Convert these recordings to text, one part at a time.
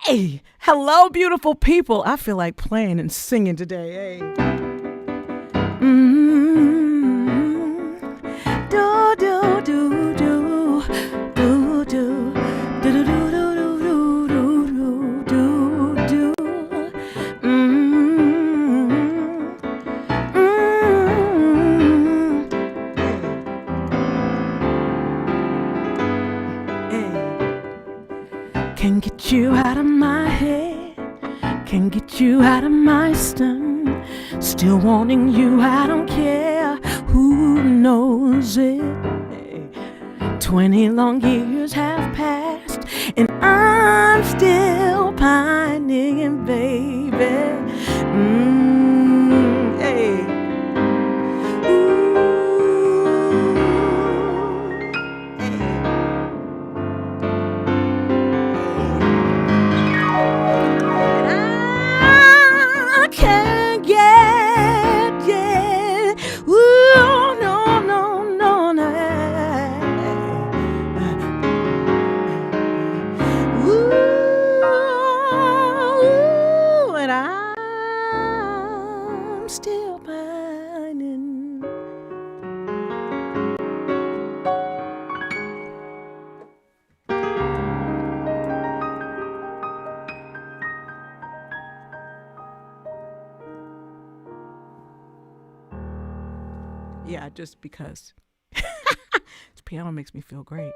Hey, hello, beautiful people. I feel like playing and singing today. Hey. Do do do do do do do do do do do do do. Can get you out of my head, can get you out of my stomach. Still wanting you, I don't care who knows it. 20 long years have passed, and I'm still pining, baby. Hey. Ooh. I can't get, ooh, no, no, no, no. Ooh, and I'm still pining. Yeah, just because. This piano makes me feel great.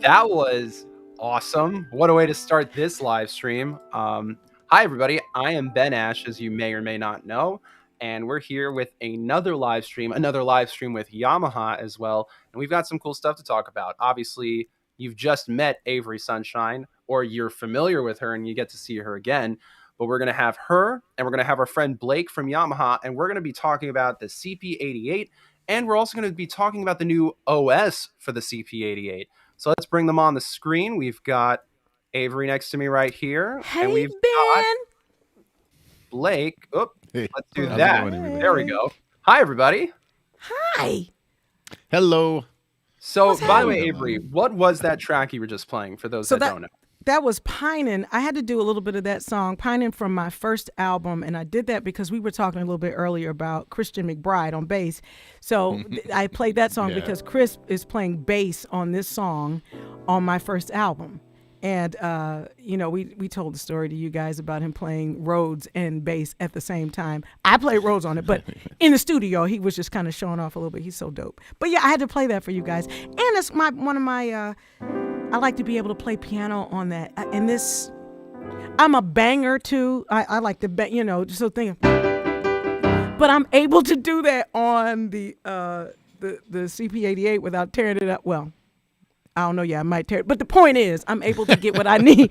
That was awesome. What a way to start this live stream. Hi, everybody. I am Ben Ash, as you may or may not know, and we're here with another live stream with Yamaha as well. And we've got some cool stuff to talk about. Obviously, you've just met Avery Sunshine, or you're familiar with her and you get to see her again. But we're going to have her, and we're going to have our friend Blake from Yamaha, and we're going to be talking about the CP88, and we're also going to be talking about the new OS for the CP88. So let's bring them on the screen. We've got Avery next to me right here. Hey, and we've Ben. got Blake. Oh, Hey, let's do how's it that. going, everybody? There we go. Hi, everybody. Hi. Hello. So, What's by the way, happening? Avery, what was that track you were just playing for those that don't know? That was Pinin'. I had to do a little bit of that song, Pinin', from my first album. And I did that because we were talking a little bit earlier about Christian McBride on bass. So I played that song because Chris is playing bass on this song on my first album. And, we told the story to you guys about him playing Rhodes and bass at the same time. I played Rhodes on it, but in the studio, he was just kind of showing off a little bit. He's so dope. But yeah, I had to play that for you guys. And it's one of my... I like to be able to play piano on that. And this, I'm a banger too. I like to bang, so think. But I'm able to do that on the CP88 without tearing it up. Well, I don't know. Yeah, I might tear it. But the point is, I'm able to get what I need.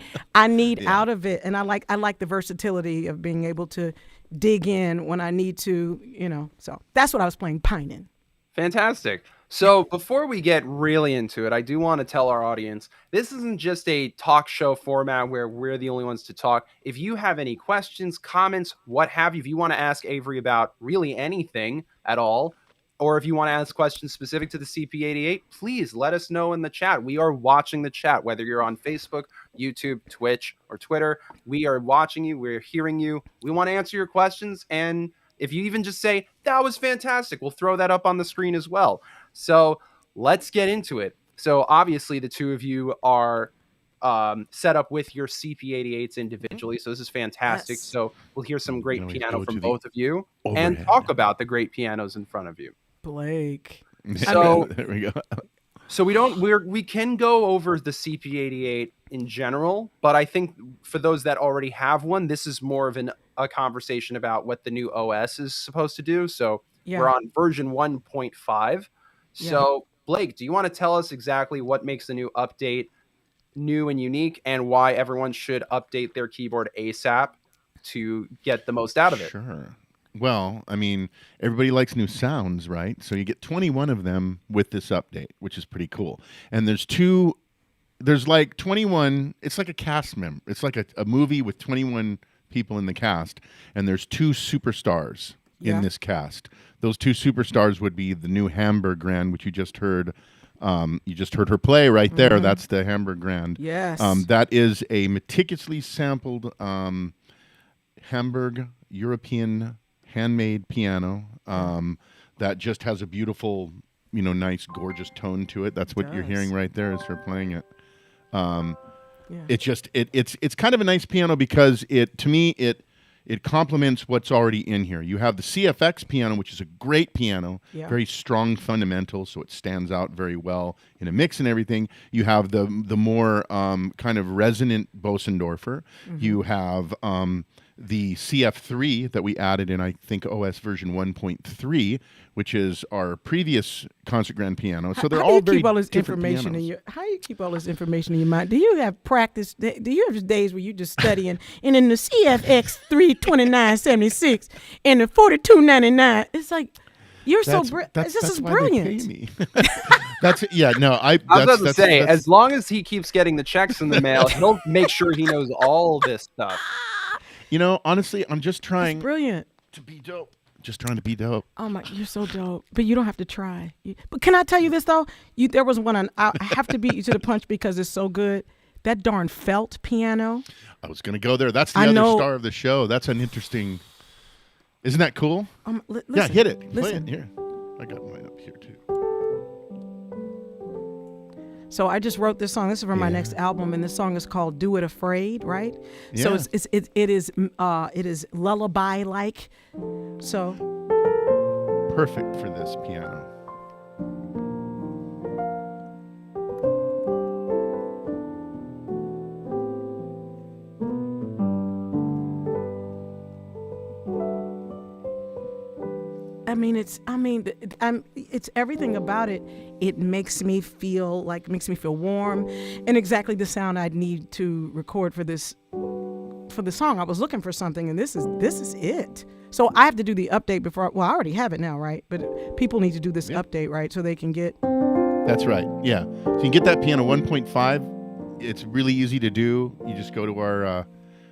Out of it, and I like the versatility of being able to dig in when I need to. So that's what I was playing, pining. Fantastic. So before we get really into it, I do want to tell our audience, this isn't just a talk show format where we're the only ones to talk. If you have any questions, comments, what have you, if you want to ask Avery about really anything at all, or if you want to ask questions specific to the CP88, please let us know in the chat. We are watching the chat, whether you're on Facebook, YouTube, Twitch, or Twitter. We are watching you. We're hearing you. We want to answer your questions. And if you even just say, that was fantastic, we'll throw that up on the screen as well. So let's get into it. So obviously the two of you are set up with your CP88s individually. So this is fantastic. Yes. So we'll hear some great piano from both of you and talk about the great pianos in front of you. Blake. So there we go. So we can go over the CP88 in general, but I think for those that already have one, this is more of a conversation about what the new OS is supposed to do. So we're on version 1.5. So Blake, do you want to tell us exactly what makes the new update new and unique, and why everyone should update their keyboard ASAP to get the most out of it? Sure. Well, I mean, everybody likes new sounds, right? So you get 21 of them with this update, which is pretty cool. And there's like 21, it's like a cast member. It's like a movie with 21 people in the cast, and there's two superstars in this cast. Those two superstars would be the new Hamburg Grand, which you just heard You just heard her play right there. That's the Hamburg Grand. Yes. That is a meticulously sampled Hamburg European handmade piano that just has a beautiful, nice, gorgeous tone to it. That's what you're hearing right there is her playing it. It's just it's kind of a nice piano because to me it complements what's already in here. You have the CFX piano, which is a great piano, very strong fundamentals, so it stands out very well in a mix and everything. You have the more kind of resonant Bosendorfer. You have the CF3 that we added in, I think, OS version 1.3, which is our previous concert grand piano. So they're all very different pianos. How do you keep all this information in your mind? Do you have practice? Do you have days where you just studying and in the CFX 32976 and the 4299? It's like you're this is brilliant. They pay me. I was about to say, as long as he keeps getting the checks in the mail, he'll make sure he knows all this stuff. Honestly, I'm just trying. That's brilliant. To be dope. Just trying to be dope. Oh my, you're so dope. But you don't have to try. But can I tell you this though? There was one I have to beat you to the punch because it's so good. That darn felt piano. I was gonna go there. That's the other star of the show. That's an interesting. Isn't that cool? Listen, hit it. Play it here. I got mine up here too. So I just wrote this song. This is for my next album, and this song is called "Do It Afraid," right? Yeah. So it is lullaby like. So perfect for this piano. It's everything about it. It makes me feel warm, and exactly the sound I'd need to record for the song. I was looking for something, and this is it. So I have to do the update before. I already have it now, right? But people need to do this update, right, so they can get. That's right. Yeah. So you can get that piano 1.5. It's really easy to do. You just go to our.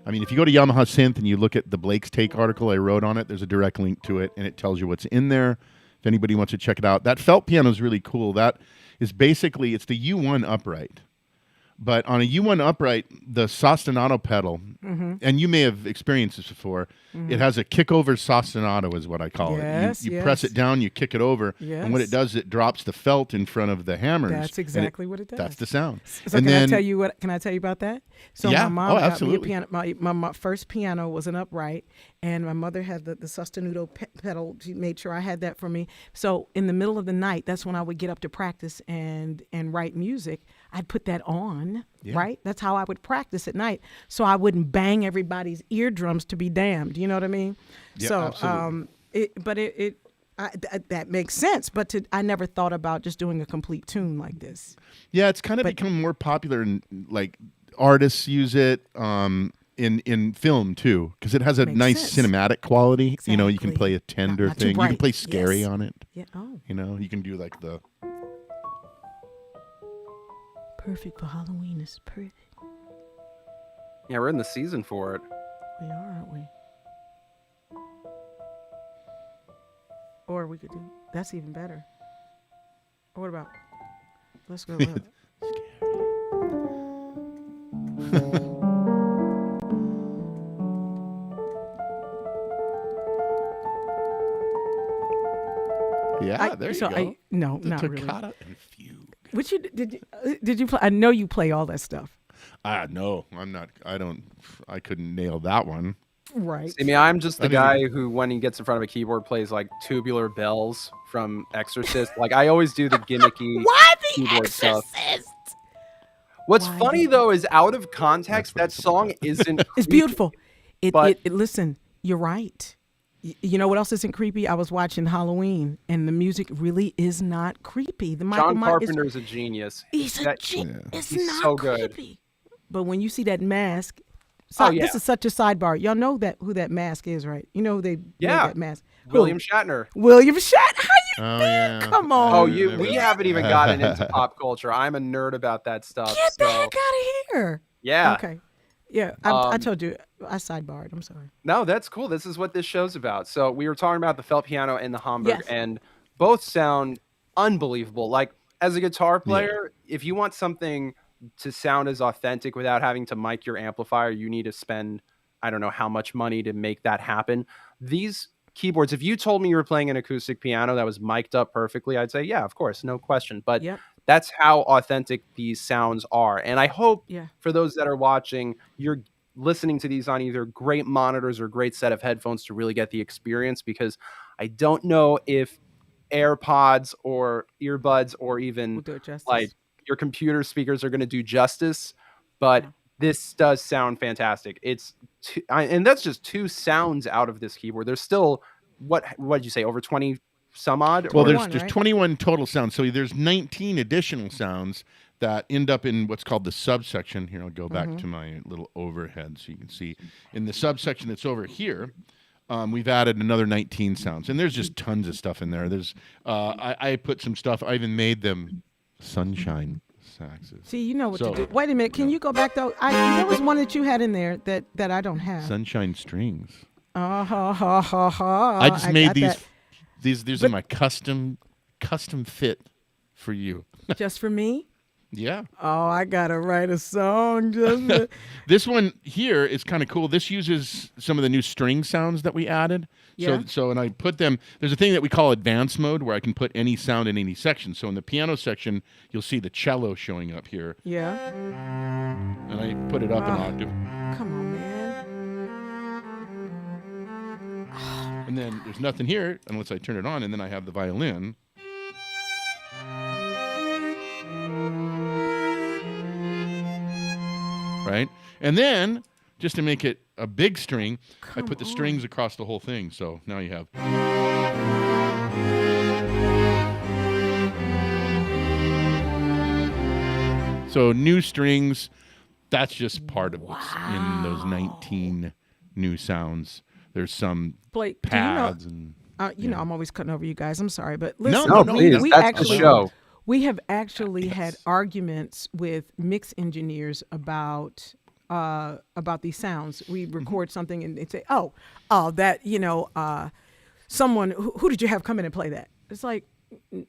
If you go to Yamaha Synth and you look at the Blake's Take article I wrote on it, there's a direct link to it, and it tells you what's in there. If anybody wants to check it out, that felt piano is really cool. That is basically, it's the U1 upright. But on a U1 upright, the Sasinato pedal, and you may have experienced this before, it has a kick-over Sasinato is what I call it. You press it down, you kick it over, and what it does, it drops the felt in front of the hammers. That's exactly what it does. That's the sound. So can I tell you about that? So my mom got me a piano. My first piano was an upright, and my mother had the Sasinato pedal. She made sure I had that for me. So in the middle of the night, that's when I would get up to practice and write music. I'd put that on, right? That's how I would practice at night, so I wouldn't bang everybody's eardrums to be damned. You know what I mean? Yeah, so, absolutely. That makes sense. But I never thought about just doing a complete tune like this. Yeah, it's kind of become more popular, and like artists use it in film too, because it has a nice cinematic quality. Exactly. You can play a tender thing. You can play scary on it. Yeah. Oh. You can do like the. Perfect for Halloween. It's perfect. Yeah, we're in the season for it. We are, aren't we? Or we could do. That's even better. Or what about? Let's go. There you go. No, the not toccata really. and fugue. Which did you play? I know you play all that stuff. No, I'm not. I couldn't nail that one. Right. See, I'm just the guy who, when he gets in front of a keyboard, plays like Tubular Bells from Exorcist. Like I always do the gimmicky keyboard stuff. What's funny though is, out of context, that song isn't. It's beautiful. Listen, you're right. You know what else isn't creepy? I was watching Halloween, and the music really is not creepy. John Carpenter's a genius. He's a genius. It's he's not so creepy. Good. But when you see that mask, this is such a sidebar. Y'all know who that mask is, right? You know who they made that mask. William Shatner. William Shatner. How you doing? Yeah. Come on. We haven't even gotten into pop culture. I'm a nerd about that stuff. Get the heck out of here. Yeah. Okay. Yeah, I told you, I sidebarred. I'm sorry. No, that's cool. This is what this show's about. So we were talking about the felt piano and the Hamburg, and both sound unbelievable. Like, as a guitar player, if you want something to sound as authentic without having to mic your amplifier, you need to spend, I don't know how much money to make that happen. These keyboards, if you told me you were playing an acoustic piano that was mic'd up perfectly, I'd say, yeah, of course, no question. But that's how authentic these sounds are. And I hope for those that are watching, you're listening to these on either great monitors or great set of headphones to really get the experience, because I don't know if AirPods or earbuds or even like your computer speakers are going to do justice, but this does sound fantastic. It's and that's just 2 sounds out of this keyboard. There's still what did you say, over 20 some odd? Well, there's 21 total sounds. So there's 19 additional sounds that end up in what's called the subsection. Here, I'll go back to my little overhead so you can see. In the subsection that's over here, we've added another 19 sounds. And there's just tons of stuff in there. There's I put some stuff. I even made them sunshine saxes. See, you know what to do. Wait a minute. Can you go back, though? There was one that you had in there that I don't have. Sunshine strings. Ha, ha, ha, ha. I just made these are my custom fit for you. Just for me? Yeah. Oh, I gotta write a song just for... This one here is kind of cool. This uses some of the new string sounds that we added. Yeah. So and I put them, there's a thing that we call advanced mode where I can put any sound in any section. So in the piano section, you'll see the cello showing up here. Yeah. And I put it up an octave. Come on, man. And then there's nothing here unless I turn it on, and then I have the violin. Right? And then, just to make it a big string, I put the strings across the whole thing. So now you have... So new strings, that's just part of what's in those 19 new sounds. There's some Blake, pads you know, I'm always cutting over you guys. I'm sorry, but listen. No, please. That's the show. We have actually had arguments with mix engineers about these sounds. We record something and they say, "Oh, that someone who did you have come in and play that?" It's like,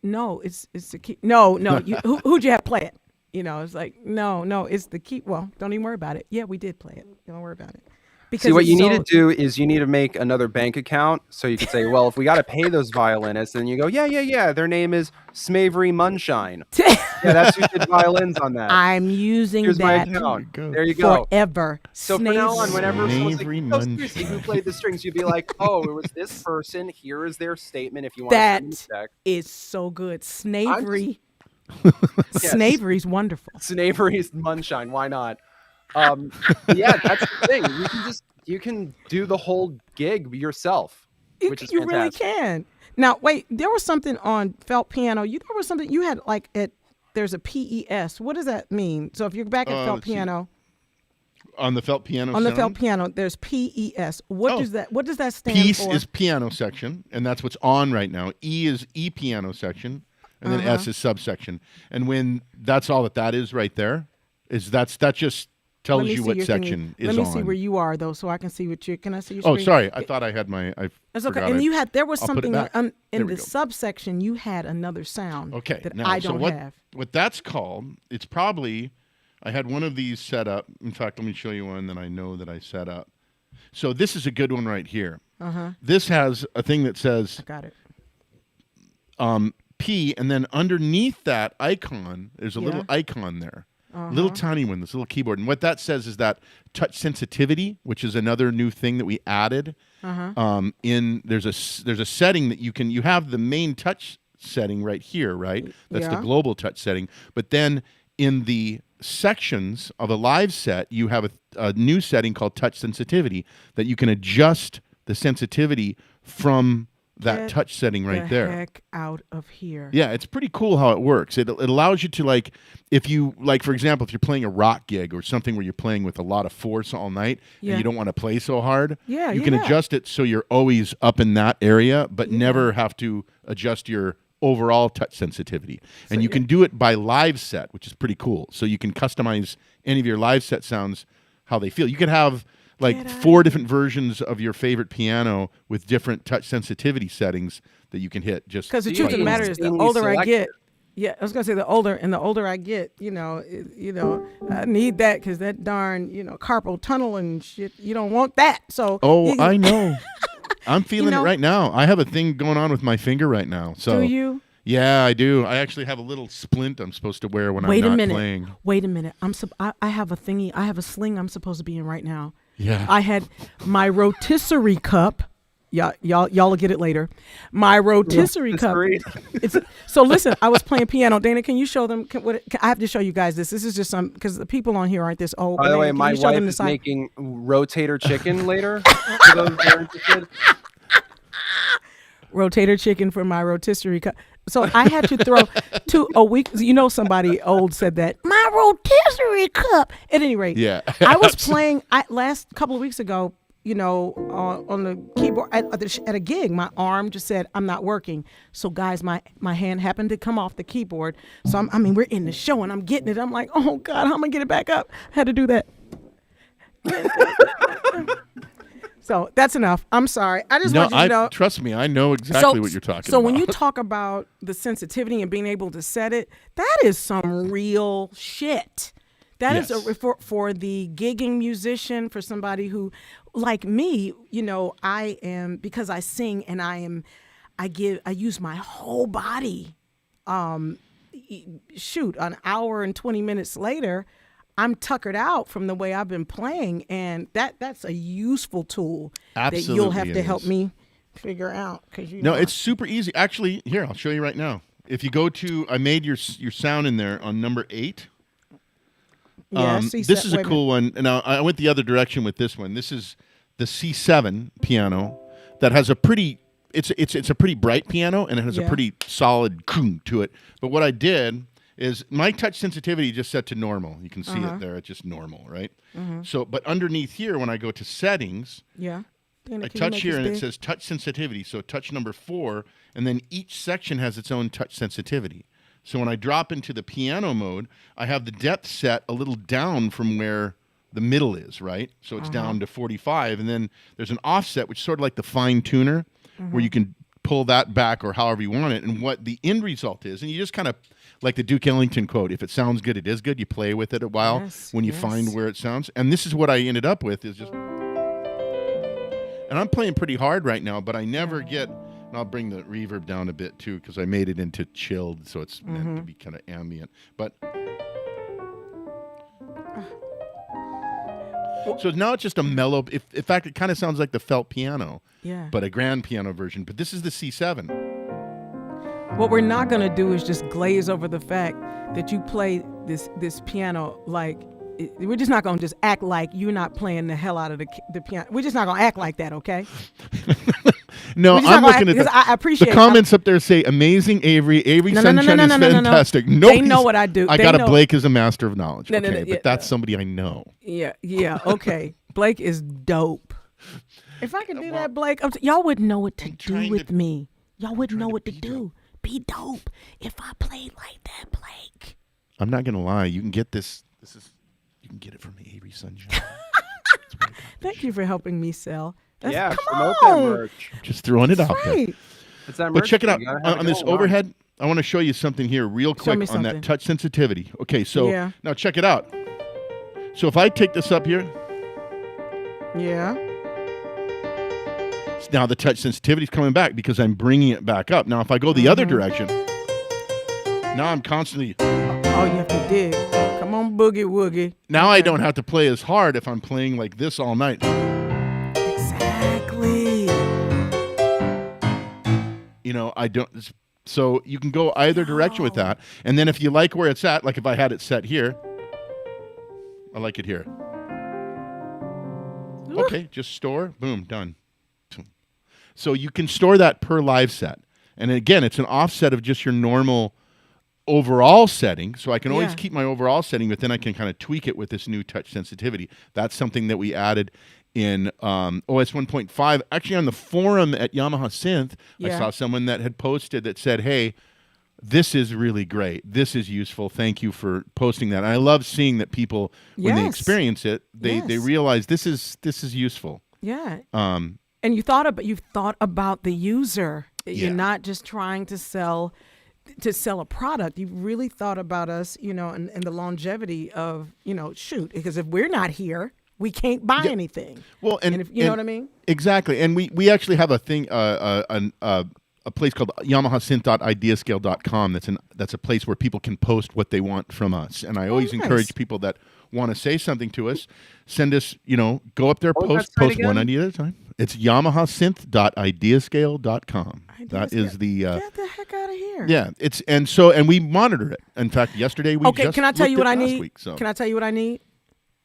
no, it's the key. No, who'd you have play it? You know, it's like, no, it's the key. Well, don't even worry about it. Yeah, we did play it. Don't worry about it. See, what you need to do is you need to make another bank account so you can say, well, if we got to pay those violinists, then you go, yeah, their name is Avery Sunshine. Yeah, that's who did violins on that. I'm using Here's that. My account. There you go. Forever. So from now on, whenever someone's like, seriously, who played the strings, you'd be like, oh, it was this person. Here is their statement if you want to send That is so good. Snavery. Snavery's wonderful. Snavery's Sunshine. Why not? Yeah, that's the thing. You can do the whole gig yourself, which is fantastic. You really can. Now, wait, there was something on felt piano. There was something you had like there's a PES. What does that mean? So if you're back at felt piano. On the felt piano the felt piano, there's PES. What does that stand Piece for? Piece is piano section, and that's what's on right now. E is E piano section, and then S is subsection. And when that's all that is right there, that just tells you what section is on. Let me see where you are, though, so I can see what you... Can I see your screen? Oh, sorry. I thought I had my... That's okay. And there was something in the subsection, you had another sound that I don't have. What that's called, it's probably... I had one of these set up. In fact, let me show you one that I know that I set up. So this is a good one right here. This has a thing that says... I got it. P, and then underneath that icon, there's a little icon there. Little tiny one, this little keyboard. And what that says is that touch sensitivity, which is another new thing that we added. There's a setting that you have the main touch setting right here, right? That's the global touch setting. But then in the sections of a live set, you have a new setting called touch sensitivity that you can adjust the sensitivity from that touch setting right there. Heck out of here. Yeah, it's pretty cool how it works. It allows you to, like, if you, like, for example, if you're playing a rock gig or something where you're playing with a lot of force all night and you don't want to play so hard, you can adjust it so you're always up in that area, but never have to adjust your overall touch sensitivity. And you can do it by live set, which is pretty cool. So you can customize any of your live set sounds how they feel. You could have like 4 different versions of your favorite piano with different touch sensitivity settings that you can hit. Just because the truth of the matter is, the older I get, Yeah, I was gonna say the older I get, I need that because that darn, carpal tunnel and shit. You don't want that. So. Oh, I know. I'm feeling it know- right now. I have a thing going on with my finger right now. So. Do you? Yeah, I do. I actually have a little splint I'm supposed to wear when I'm not playing. Wait a minute. I have a thingy. I have a sling I'm supposed to be in right now. Yeah. I had my rotisserie cup. Y'all will get it later. My rotisserie cup. So listen, I was playing piano. Dana, can you show them? I have to show you guys this. This is just some because the people on here aren't this old. By the way, my wife is making rotator chicken later. For those that are interested. Rotator chicken for my rotisserie cup. So I had to throw a week. Somebody old said that my rotisserie cup. At any rate, yeah, I was playing last couple of weeks ago. On the keyboard at a gig, my arm just said, I'm not working. So guys, my hand happened to come off the keyboard. So we're in the show and I'm getting it. I'm like, oh God, how am I gonna get it back up? I had to do that. So that's enough. I'm sorry. I just want you to know. Trust me, I know exactly what you're talking about. So when you talk about the sensitivity and being able to set it, that is some real shit. That is for the gigging musician, for somebody who, like me, I am, because I sing and I use my whole body. Shoot, an hour and 20 minutes later, I'm tuckered out from the way I've been playing, and that's a useful tool that you'll have to help me figure out. It's super easy. Actually, here, I'll show you right now. If you go to, I made your sound in there on number 8. Yeah, this is a cool one. Now I went the other direction with this one. This is the C7 piano that has a pretty. It's a pretty bright piano and it has a pretty solid kung to it. But what I did is my touch sensitivity just set to normal. You can see it there. It's just normal, right? So, but underneath here, when I go to settings, Dana, I touch here and it says touch sensitivity. So touch number 4, and then each section has its own touch sensitivity. So when I drop into the piano mode, I have the depth set a little down from where the middle is, right? So it's down to 45. And then there's an offset, which is sort of like the fine tuner, where you can pull that back or however you want it. And what the end result is, and you just kind of, like the Duke Ellington quote, if it sounds good, it is good. You play with it a while when you find where it sounds. And this is what I ended up with is just... And I'm playing pretty hard right now, but I never get... And I'll bring the reverb down a bit too because I made it into chilled, so it's meant to be kind of ambient. But so now it's just a mellow. In fact, it kind of sounds like the felt piano, but a grand piano version. But this is the C7. What we're not gonna do is just glaze over the fact that you play this piano like. We're just not gonna just act like you're not playing the hell out of the piano. We're just not gonna act like that, okay? No, I'm looking at I appreciate the comments up there say amazing Avery. Avery Sunshine is fantastic. No, they know what I do. I got a Blake is a master of knowledge. But that's somebody I know. Yeah, okay. Blake is dope. If I could do that, Blake, y'all wouldn't know what to do with me. Y'all wouldn't know what to do. Be dope if I played like that, Blake. I'm not gonna lie. You can get this. You can get it from Avery Sunshine. Thank you for helping me sell. Promote that merch. Just throwing it out there. It's that merch. But check it out. On this overhead, I want to show you something here real quick on that touch sensitivity. Okay, so now check it out. So if I take this up here. Yeah. Now the touch sensitivity is coming back because I'm bringing it back up. Now if I go the other direction, now I'm constantly... Oh, you have to dig. Come on, boogie woogie. Now I don't have to play as hard if I'm playing like this all night. Exactly. I don't. So you can go either direction with that. And then if you like where it's at, like if I had it set here, I like it here. Okay, just store. Boom, done. So you can store that per live set. And again, it's an offset of just your normal overall setting. So I can always keep my overall setting, but then I can kind of tweak it with this new touch sensitivity. That's something that we added in OS 1.5. Actually, on the forum at Yamaha Synth, I saw someone that had posted that said, hey, this is really great. This is useful. Thank you for posting that. And I love seeing that people, when they experience it, they realize this is useful. Yeah. And you thought about the user. You're not just trying to sell to sell a product, you really thought about us, and the longevity of, shoot, because if we're not here, we can't buy anything. Well, and if, you know what I mean? Exactly. And we actually have a thing, a place called YamahaSynth.ideascale.com. That's a place where people can post what they want from us. And I always encourage people that want to say something to us, send us, go up there, post one idea at a time. It's YamahaSynth.ideascale.com. That is the get the heck out of here. Yeah, and we monitor it. In fact, yesterday we just can I tell you what I need? Week, so. Can I tell you what I need?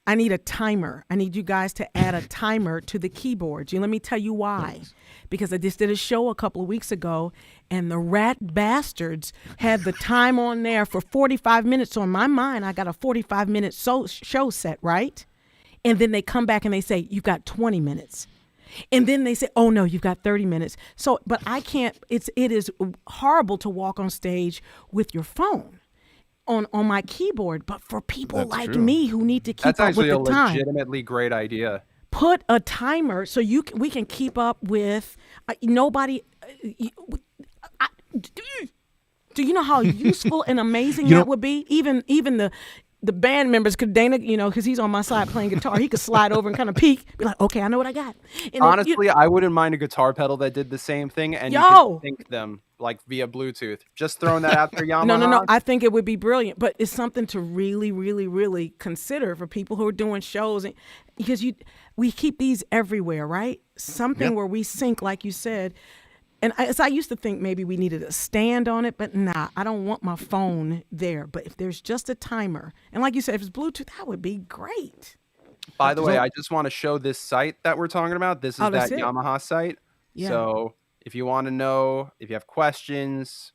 I need a timer. I need you guys to add a timer to the keyboards. Let me tell you why. Because I just did a show a couple of weeks ago, and the rat bastards had the time on there for 45 minutes. So in my mind, I got a 45-minute show set, right? And then they come back and they say, you've got 20 minutes. And then they say, oh, no, you've got 30 minutes. So, but I can't, it is horrible to walk on stage with your phone on my keyboard. But for people like me who need to keep up with the time. That's actually a legitimately great idea. Put a timer so we can keep up with nobody. Do you know how useful and amazing that would be? Even the band members could, Dana, because he's on my side playing guitar, he could slide over and kind of peek, be like, okay, I know what I got. And honestly, I wouldn't mind a guitar pedal that did the same thing, and you could sync them like via Bluetooth. Just throwing that out there, Yamaha. No. I think it would be brilliant, but it's something to really, really, really consider for people who are doing shows, because we keep these everywhere, right? Something where we sync, like you said. And I used to think maybe we needed a stand on it, but nah, I don't want my phone there. But if there's just a timer, and like you said, if it's Bluetooth, that would be great. By the way, I just want to show this site that we're talking about. This is that Yamaha site. Yeah. So if you want to know, if you have questions,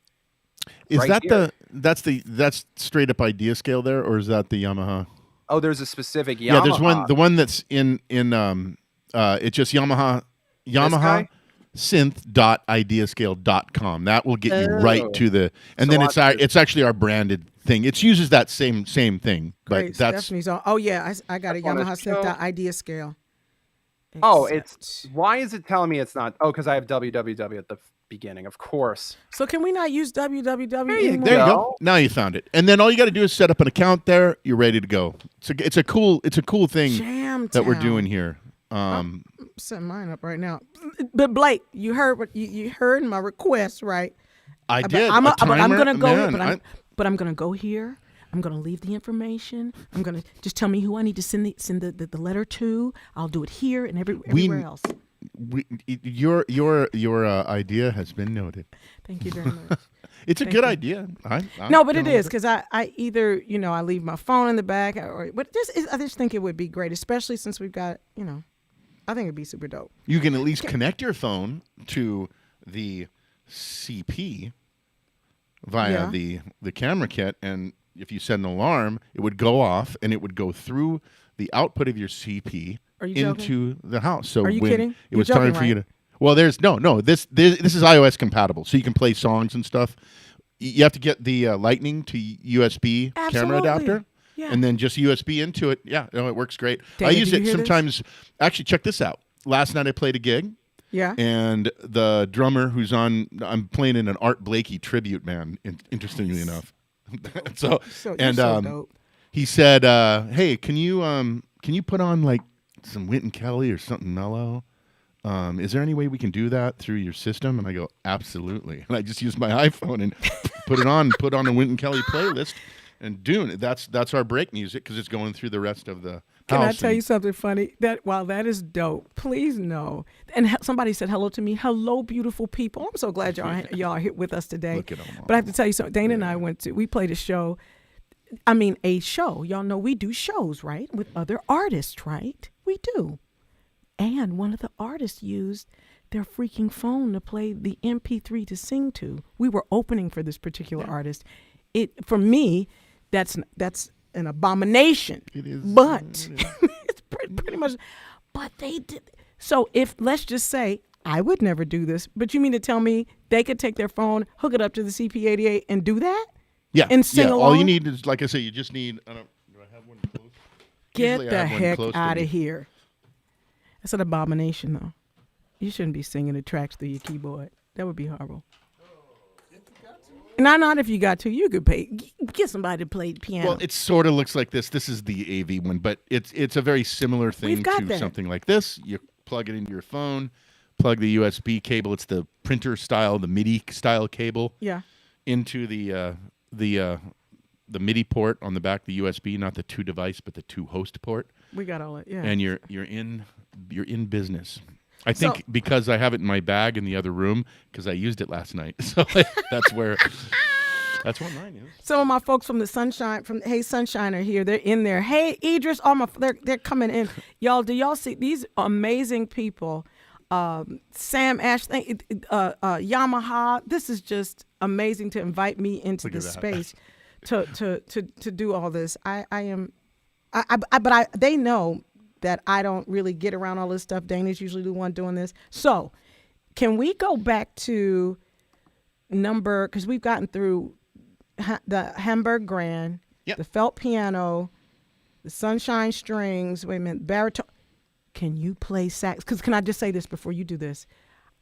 that's straight up idea scale there, or is that the Yamaha? Oh, there's a specific Yamaha. Yeah, there's one. The one that's in it's just Yamaha synth.ideascale.com. That will get you right to the, and then it's actually our branded thing. It uses that same thing. Great. But that's Stephanie's on. Oh yeah, I got a Yamaha synth.ideascale. Oh, why is it telling me it's not? Oh, because I have www at the beginning, of course. So can we not use www there you go. Now you found it. And then all you got to do is set up an account there. You're ready to go. It's a cool thing that we're doing here. I'm setting mine up right now. But Blake, you heard what you heard my request, right? I did. I'm gonna go, but I'm gonna go here. I'm gonna leave the information. I'm gonna just tell me who I need to send the letter to. I'll do it here and everywhere else. Your idea has been noted. Thank you very much. It's a good idea. No, but it is, because I either I leave my phone in the back, but I just think it would be great, especially since we've got I think it'd be super dope. You can at least connect your phone to the CP via the camera kit, and if you set an alarm, it would go off and it would go through the output of your CP into the house. So are you kidding? It was time for you to. Well, there's no. This is iOS compatible, so you can play songs and stuff. You have to get the Lightning to USB camera adapter. Yeah. And then just USB into it. Yeah, it works great. Dave, I use it sometimes. Actually, check this out. Last night I played a gig. Yeah. And the drummer I'm playing in an Art Blakey tribute band, interestingly enough. so dope. He said, hey, can you put on like some Wynton Kelly or something mellow? Is there any way we can do that through your system? And I go, absolutely. And I just use my iPhone and put on a Wynton Kelly playlist. And doing it, that's our break music, because it's going through the rest of the house. Can I tell you something funny? That is dope. Please know. And somebody said hello to me. Hello, beautiful people. I'm so glad y'all are here with us today. Look at them all. But I have to tell you something. Dana and I we played a show. A show. Y'all know we do shows, right? With other artists, right? We do. And one of the artists used their freaking phone to play the MP3 to sing to. We were opening for this particular artist. For me, that's an abomination. It is. But it's pretty much. But they did. So let's just say, I would never do this, but you mean to tell me they could take their phone, hook it up to the CP88 and do that? Yeah. And sing along? All you need is, like I say, you just need, do I have one close? Get the heck out of here. That's an abomination, though. You shouldn't be singing the tracks through your keyboard. That would be horrible. Not if you got to. You could pay. Get somebody to play the piano. Well, it sort of looks like this. This is the AV one, but it's a very similar thing to something like this. You plug it into your phone, plug the USB cable. It's the printer style, the MIDI style cable. Yeah. Into the MIDI port on the back, the USB, not the 2 device, but the 2 host port. We got all that. Yeah. And you're in business. I think because I have it in my bag in the other room because I used it last night. So that's where mine is. Some of my folks from the Sunshine, from Hey Sunshine, are here. They're in there. Hey Idris, they're coming in. Y'all, do y'all see these amazing people? Sam Ash, Yamaha. This is just amazing to invite me into this space to do all this. But they know that I don't really get around all this stuff. Dana's usually the one doing this. So can we go back to because we've gotten through the Hamburg Grand, the felt piano, the Sunshine strings, wait a minute, baritone. Can you play sax? Because can I just say this before you do this?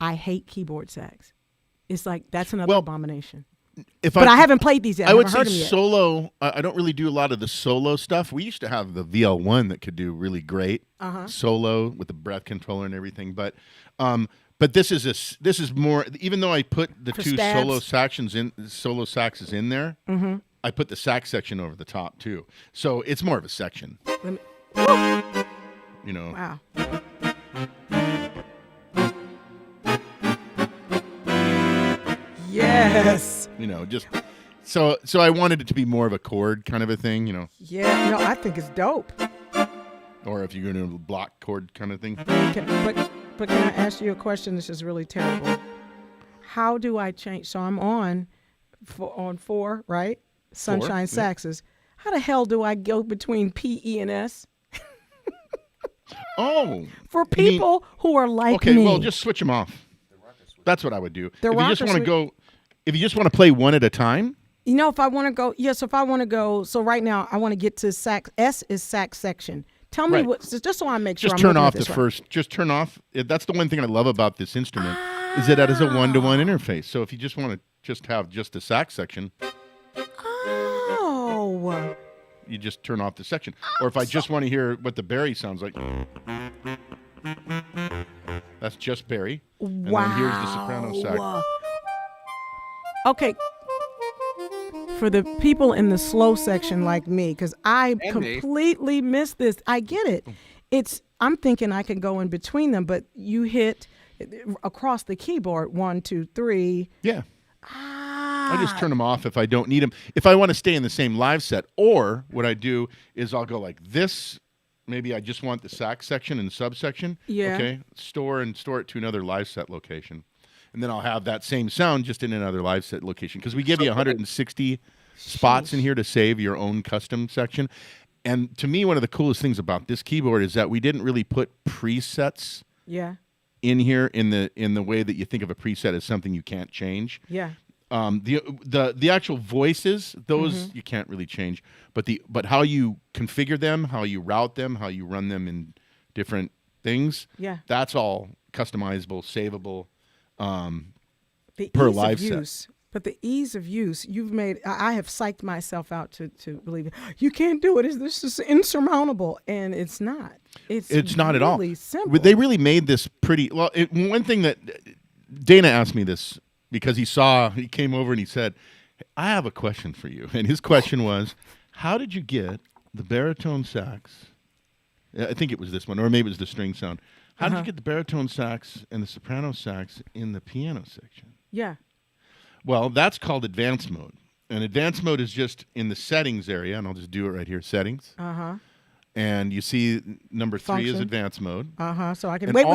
I hate keyboard sax. It's like, that's another abomination. But I haven't played these yet. I would say heard them yet. Solo. I don't really do a lot of the solo stuff. We used to have the VL1 that could do really great solo with the breath controller and everything. But this is more. Even though I put the two solo saxes in there, I put the sax section over the top too. So it's more of a section. You know. Wow. Yes. You know, just so I wanted it to be more of a chord kind of a thing, you know. Yeah, no, I think it's dope. Or if you're going to do a block chord kind of thing. But can I ask you a question? This is really terrible. How do I change? So I'm on 4, right? Sunshine saxes. How the hell do I go between P, E, and S? Oh. For people who are like me. Okay, well, just switch them off. That's what I would do. If you just want to play one at a time. You know, if I want to go, so right now I want to get to sax. S is sax section. Tell me what, just so I make sure. Just turn off the first. Just turn off. That's the one thing I love about this instrument is that it has a one-to-one interface. So if you just want to have the sax section. Oh. You just turn off the section. Or if I just want to hear what the Barry sounds like. That's just Barry. And then here's the soprano sax. Okay. For the people in the slow section like me, because I completely missed this. I get it. I'm thinking I can go in between them, but you hit across the keyboard 1, 2, 3. Yeah. I just turn them off if I don't need them. If I want to stay in the same live set, or what I do is I'll go like this. Maybe I just want the sax section and subsection. Yeah. Okay. Store it to another live set location. And then I'll have that same sound just in another live set location. Because we give you 160 spots in here to save your own custom section. And to me, one of the coolest things about this keyboard is that we didn't really put presets in here in the way that you think of a preset as something you can't change. Yeah. The actual voices, those you can't really change, but how you configure them, how you route them, how you run them in different things, that's all customizable, savable, per live set. But the ease of use, I have psyched myself out to believe it. You can't do it. This is insurmountable, and it's not. It's not at all. Simple. They really made this pretty. Well, one thing that Dana asked me this. Because he came over and he said, I have a question for you. And his question was, how did you get the baritone sax? I think it was this one, or maybe it was the string sound. How did you get the baritone sax and the soprano sax in the piano section? Yeah. Well, that's called advanced mode. And advanced mode is just in the settings area, and I'll just do it right here, settings. And you see number 3 is advanced mode. So I can wait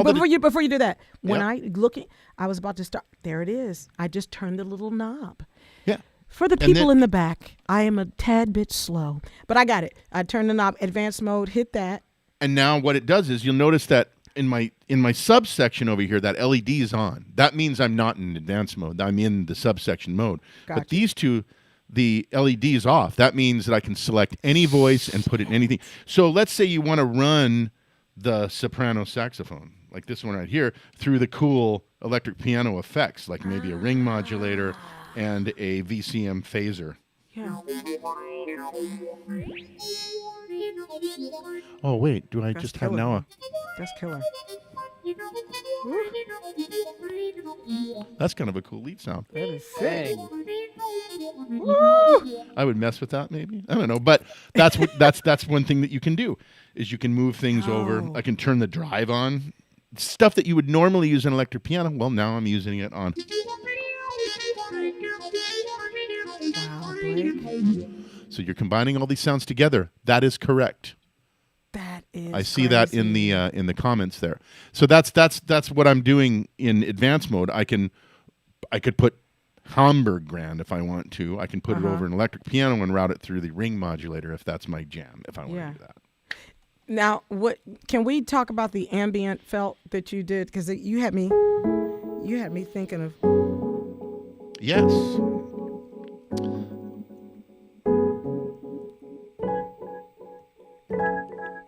before you do that. When I was about to start. There it is. I just turned the little knob. Yeah. For the people in the back, I am a tad bit slow, but I got it. I turned the knob, advanced mode, hit that. And now what it does is you'll notice that in my subsection over here, that LED is on. That means I'm not in advanced mode. I'm in the subsection mode. Gotcha. But these two, the LED is off. That means that I can select any voice and put it in anything. So let's say you want to run the soprano saxophone, like this one right here, through the cool electric piano effects, like maybe a ring modulator and a VCM phaser. Yeah. Oh wait, do I That's just have killer, now man. That's killer. Woo. That's kind of a cool lead sound. That is sick. Dang. I would mess with that maybe. I don't know, but that's that's one thing that you can do is you can move things over. Oh. I can turn the drive on. Stuff that you would normally use an electric piano. Well, now I'm using it on. Wow, Blake. So you're combining all these sounds together. That is correct. That is I see that in the comments there. So that's what I'm doing in advanced mode. I could put Hamburg Grand if I want to. I can put it over an electric piano and route it through the ring modulator if that's my jam. If I want to do that. Now, what can we talk about the ambient felt that you did? Because you had me thinking of. Yes.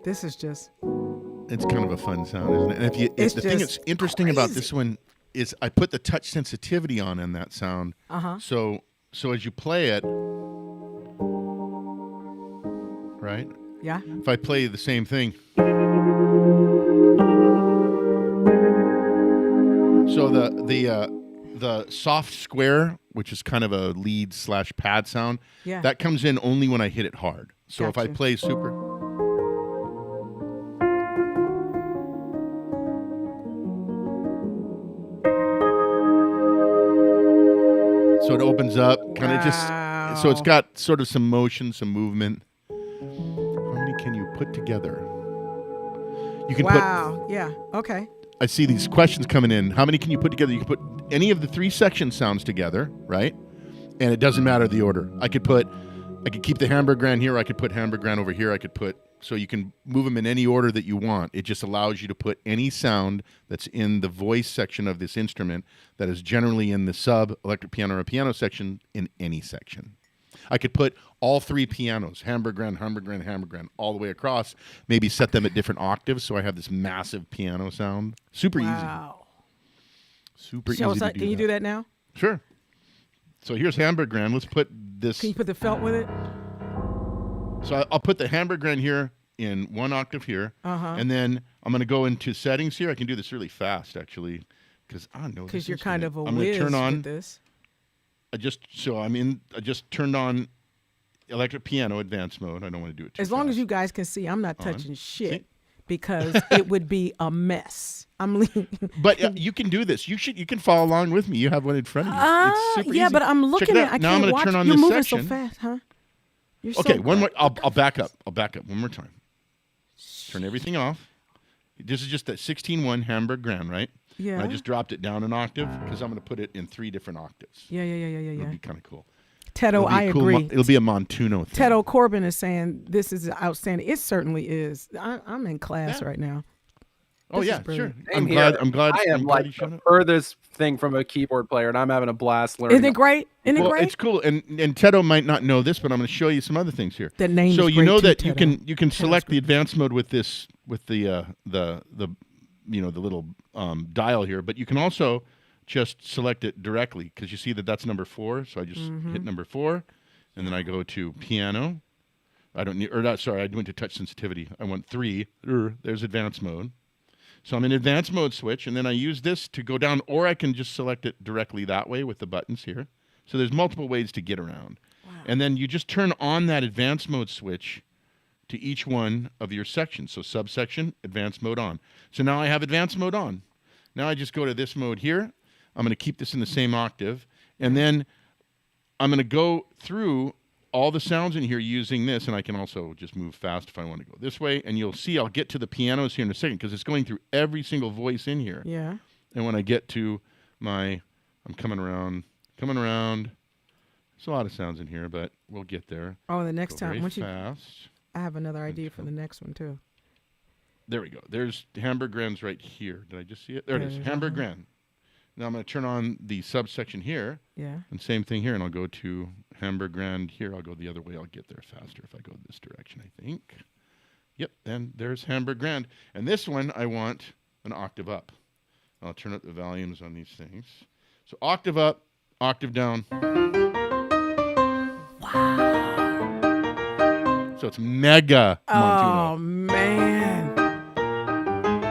This is just. It's kind of a fun sound, isn't it? And the thing that's interesting about this one is I put the touch sensitivity on in that sound. So as you play it, right? Yeah. If I play the same thing. So the soft square, which is kind of a lead / pad sound, that comes in only when I hit it hard. So if I play super. So it opens up, kind of just. So it's got sort of some motion, some movement. How many can you put together? You can put. Yeah. Okay. I see these questions coming in. How many can you put together? You can put any of the 3 section sounds together, right? And it doesn't matter the order. I could keep the Hamburg Grand here. I could put Hamburg Grand over here. So you can move them in any order that you want. It just allows you to put any sound that's in the voice section of this instrument that is generally in the sub, electric piano, or piano section in any section. I could put all 3 pianos, Hamburg Grand, Hamburg Grand, Hamburg Grand, all the way across, maybe set them at different octaves so I have this massive piano sound. Super easy. Super easy to do. Can you do that now? Sure. So here's Hamburg Grand. Let's put this. Can you put the felt with it? So I'll put the Hamburg Grand here in 1 octave here, and then I'm going to go into settings here. I can do this really fast, actually, because I know. Because you're kind of a I'm whiz turn on with this. I just turned on electric piano advanced mode. I don't want to do it too As long fast. as you guys can see, I'm not touching shit because it would be a mess. I'm leaving. But you can do this. You can follow along with me. You have one in front of you. It's super easy. But I'm looking at. I now I'm can't going watch. to turn on You're this moving section. so fast, huh? You're Okay, so one more. I'll back up. I'll back up one more time. Turn everything off. This is just that 16-1 Hamburg Grand, right? Yeah. And I just dropped it down an octave because I'm going to put it in 3 different octaves. Yeah. It'll be kind of cool. Teto, I agree. It'll be a Montuno thing. Teto Corbin is saying this is outstanding. It certainly is. I'm in class right now. Oh This yeah, is brilliant. sure. I'm glad. I am like the furthest thing from a keyboard player, and I'm having a blast learning. Isn't it great? Isn't it great? It's cool, and Teto might not know this, but I'm going to show you some other things here. That name so is you great know too, that Teto. you can select the advanced mode with this with the little dial here, but you can also just select it directly because you see that that's number 4. So I just hit number 4, and then I go to piano. I don't need, or not. Sorry, I went to touch sensitivity. I want 3. There's advanced mode. So I'm in advanced mode switch, and then I use this to go down, or I can just select it directly that way with the buttons here. So there's multiple ways to get around. Wow. And then you just turn on that advanced mode switch to each one of your sections. So subsection, advanced mode on. So now I have advanced mode on. Now I just go to this mode here. I'm going to keep this in the same octave. And then I'm going to go through all the sounds in here using this, and I can also just move fast if I want to go this way. And you'll see I'll get to the pianos here in a second because it's going through every single voice in here. Yeah. And when I get to I'm coming around. There's a lot of sounds in here, but we'll get there. Oh, the next Go time. very fast. I have another idea for the next one too. There we go. There's Hamburg Grand's right here. Did I just see it? There it is. Hamburg Grand. Now I'm going to turn on the subsection here. Yeah. And same thing here. And I'll go to Hamburg Grand here. I'll go the other way. I'll get there faster if I go this direction, I think. Yep. And there's Hamburg Grand. And this one, I want an octave up. I'll turn up the volumes on these things. So octave up, octave down. Wow. So it's mega Oh, Montuno. man.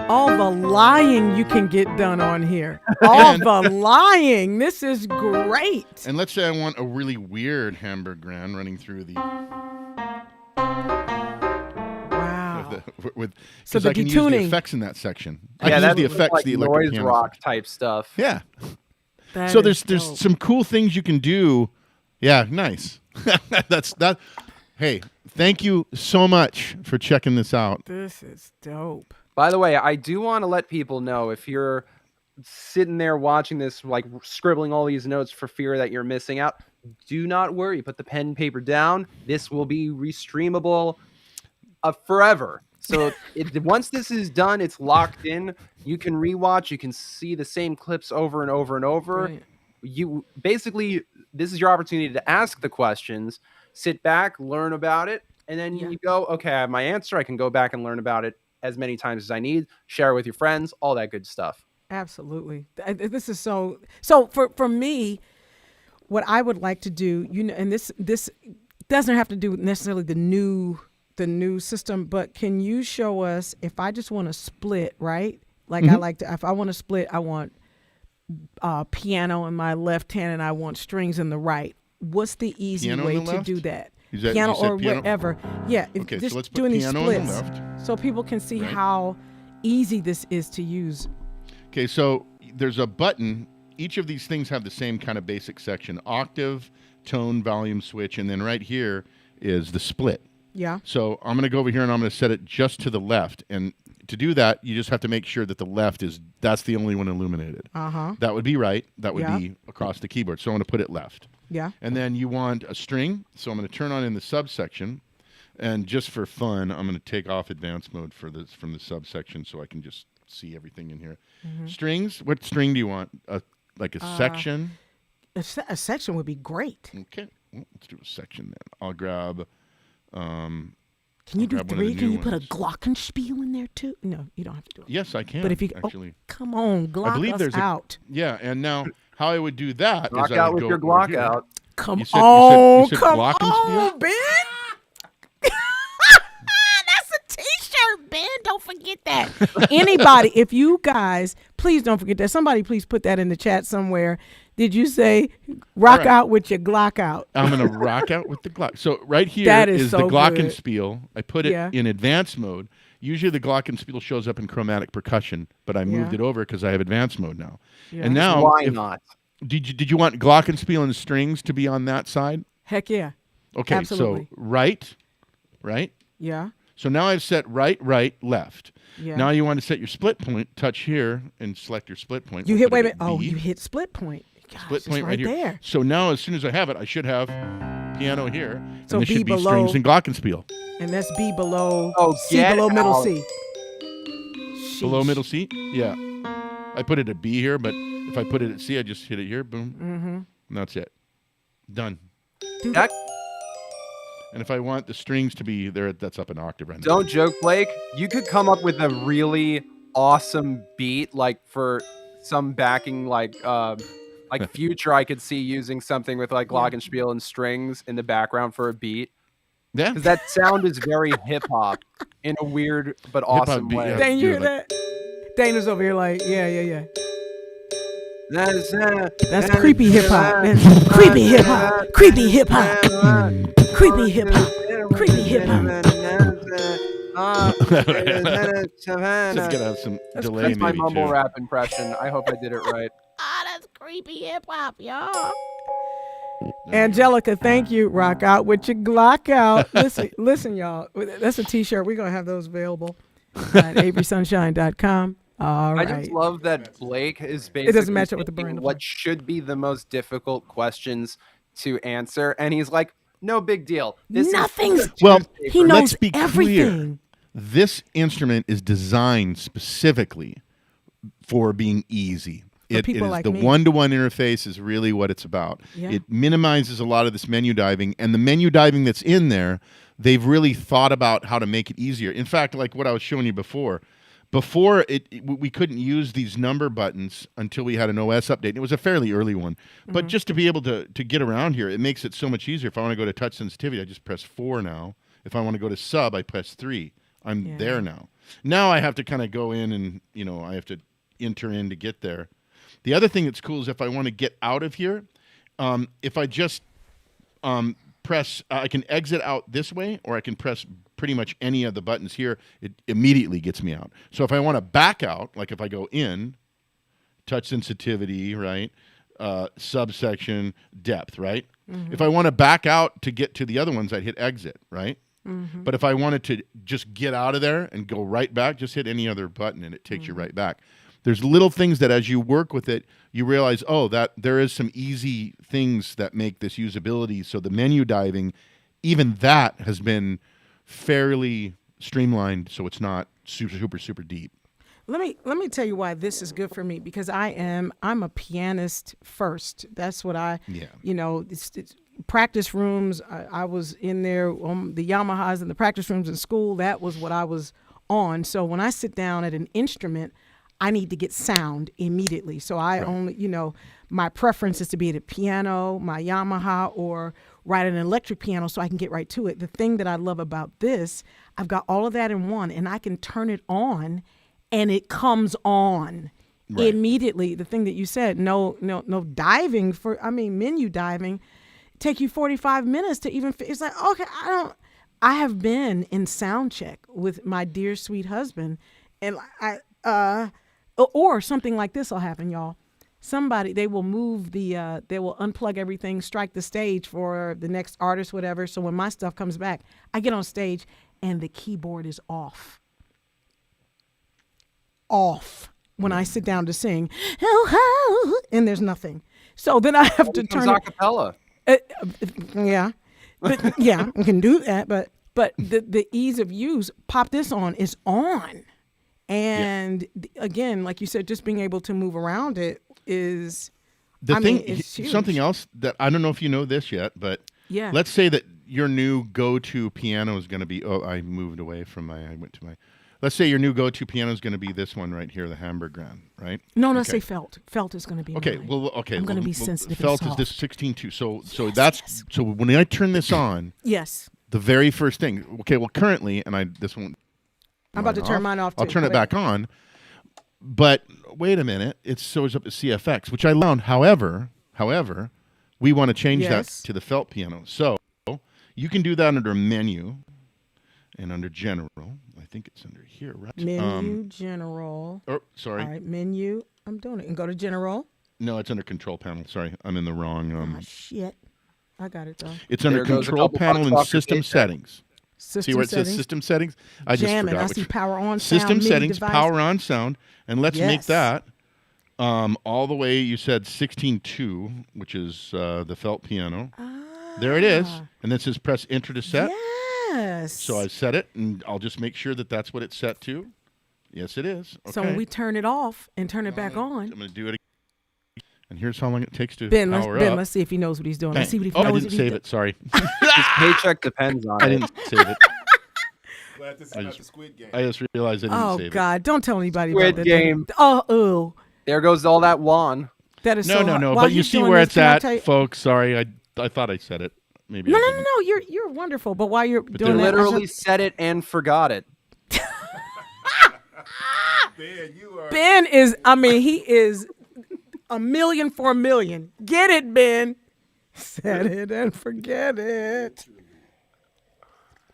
All the lying you can get done on here. All the lying. This is great. And let's say I want a really weird Hamburg Grand running through the... Wow. With So because the I can use detuning. the effects in that section. I Yeah, can use that the looks effects, like the electric noise piano rock section. type stuff. Yeah. That So is there's dope. some cool things you can do. Yeah, nice. That's that. Hey, thank you so much for checking this out. This is dope. By the way, I do want to let people know, if you're sitting there watching this, like scribbling all these notes for fear that you're missing out, do not worry. Put the pen and paper down. This will be restreamable forever. So once this is done, it's locked in. You can rewatch. You can see the same clips over and over and over. Brilliant. You basically, this is your opportunity to ask the questions, sit back, learn about it, and then you go, okay, I have my answer. I can go back and learn about it as many times as I need, share it with your friends, all that good stuff. Absolutely. This is so for me, what I would like to do, and this doesn't have to do with necessarily the new system, but can you show us, if I just want to split, right? Like I like to, if I want to split, I want piano in my left hand and I want strings in the right. What's the easy Piano way in the to left? do that? Is that- Piano you said or piano? whatever. Yeah. Okay, so just let's put doing these piano on the splits left. so people can see Right. how easy this is to use. Okay, so there's a button. Each of these things have the same kind of basic section: octave, tone, volume switch, and then right here is the split. Yeah. So I'm going to go over here and I'm going to set it just to the left. And to do that, you just have to make sure that the left that's the only one illuminated. Uh-huh. That would be right. That would Yeah. be across the keyboard. So I'm going to put it left. Yeah. And then you want a string. So I'm going to turn on in the subsection. And just for fun, I'm going to take off advanced mode from the subsection so I can just see everything in here. Strings. What string do you want? Like a section? A section would be great. Okay. Well, let's do a section then. I'll grab... Can you do grab one of the 3? Can new you put a ones. glockenspiel in there too? No, you don't have to do it. Yes, I can. But if you actually. come on, Glock believe us there's a- out. Yeah, and now how I would do that Rock is I out would with go your over Glock here. out. Come You said on, come glockenspiel? on, Ben. That's a T-shirt, Ben. Don't forget that. Anybody, if you guys, please don't forget that. Somebody, please put that in the chat somewhere. Did you say rock All right. out with your Glock out? I'm going to rock out with the Glock. So right here That is is so the good. glockenspiel. I put it Yeah. in advanced mode. Usually the glockenspiel shows up in chromatic percussion, but I moved Yeah. it over because I have advanced mode now. Yeah. And now, Why not? Did you want glockenspiel and strings to be on that side? Heck yeah. Okay, Absolutely. so right. Yeah. So now I've set right, left. Yeah. Now you want to set your split point. Touch here and select your split point. You We'll hit, put wait a it minute. at Oh, B. you hit split point. Gosh, Split it's point right right here. there. So now, as soon as I have it, I should have piano here. So and this B should be below- strings and glockenspiel. And that's B below, Oh, C get below middle out. C. Below Sheesh. middle C? Yeah. I put it at B here, but if I put it at C, I just hit it here. Boom. Mm-hmm. And that's it. Done. Dude, That, And if I want the strings to be there, that's up an octave right now. don't joke, Blake. You could come up with a really awesome beat, like for some backing, like Future. I could see using something with like glockenspiel and strings in the background for a beat, Yeah. because that sound is very hip hop in a weird but awesome beat, way. yeah. Dane, you hear like- that? Dana's over here like, yeah. That's That's creepy hip hop. That's creepy hip hop. Creepy hip hop. Creepy hip hop. Creepy hip hop. Just gotta have some delay. That's my maybe, mumble too. rap impression. I hope I did it right. Ah, that's creepy hip hop, y'all. Angelica, thank you. Rock out with your Glock out. Listen, y'all. That's a T-shirt. We're gonna have those available at averysunshine.com. All I right. just love that Blake is basically doesn't match up with the taking brand of what should be the most difficult questions to answer, and he's like, "No big deal. This is Nothing's. just Well, paper." He knows let's be everything. clear. This instrument is designed specifically for being easy. It people is like the me. one-to-one interface is really what it's about. Yeah. It minimizes a lot of this menu diving, and the menu diving that's in there, they've really thought about how to make it easier. In fact, like what I was showing you before, before we couldn't use these number buttons until we had an OS update. It was a fairly early one, but just to be able to get around here, it makes it so much easier. If I want to go to touch sensitivity, I just press 4 now. If I want to go to sub, I press 3. I'm there now. Now I have to kind of go in and, I have to enter in to get there. The other thing that's cool is if I want to get out of here, if I just press, I can exit out this way, or I can press pretty much any of the buttons here. It immediately gets me out. So if I want to back out, like if I go in, touch sensitivity, right? Subsection, depth, right? If I want to back out to get to the other ones, I'd hit exit, right? But if I wanted to just get out of there and go right back, just hit any other button and it takes you right back. There's little things that as you work with it, you realize, that there is some easy things that make this usability. So the menu diving, even that has been fairly streamlined, so it's not super deep. Let me tell you why this is good for me, because I'm a pianist first. That's what it's practice rooms. I was in there on the Yamahas and the practice rooms in school. That was what I was on. So when I sit down at an instrument, I need to get sound immediately. So I only, my preference is to be at a piano, my Yamaha, or right at an electric piano so I can get right to it. The thing that I love about this, I've got all of that in one, and I can turn it on and it comes on immediately. The thing that you said, no diving menu diving, take you 45 minutes to even, it's like, okay, I have been in sound check with my dear sweet husband, and or something like this will happen, y'all. They will move they will unplug everything, strike the stage for the next artist, whatever. So when my stuff comes back, I get on stage and the keyboard is off. When I sit down to sing, and there's nothing. So then I have to turn it. Acapella. Yeah, but I can do that. But the ease of use, pop this on, is on. And again, like you said, just being able to move around it is it's huge. Something else that I don't know if you know this yet, but let's say that your new go-to piano is going to be. Oh, I moved away from let's say your new go-to piano is going to be this one right here, the Hamburg Grand, right? No, say Felt. Felt is going to be okay. Mine. I'm going to be sensitive. Felt and soft. is this 16.2. So when I turn this on, the very first thing. Okay, well currently, and this won't. I'm about to turn mine off too. I'll turn it back on. But wait a minute, it shows up as CFX, which I found. However, we want to change that to the felt piano. So you can do that under menu and under general. I think it's under here, right? Menu, general. Oh, sorry. All right, menu. I'm doing it. And go to general. No, it's under control panel. Sorry, I'm in the wrong. Shit. I got it though. It's under control panel and system settings. See where it says system settings? I just forgot. I see power on sound. System settings, power on sound, and let's make that all the way. You said 16.2, which is the felt piano. There it is, and then it says press enter to set. Yes. So I set it, and I'll just make sure that that's what it's set to. Yes, it is. Okay. So when we turn it off and turn it back on, I'm going to do it again. And here's how long it takes to power up. Ben, let's see if he knows what he's doing. Let's see what he knows. I didn't save it. Sorry. His paycheck depends on it. I didn't save it. Glad this is not the Squid Game. I just realized I didn't save it. Oh, God. Don't tell anybody Squid about that. Game. Oh. There goes all that won. That is No. But you see where it's at, folks. Sorry. I thought I said it. Maybe No. You're wonderful. But while you're doing that, literally said it and forgot it. Ben, you are. Ben is, he is a million for a million. Get it, Ben. Set it and forget it.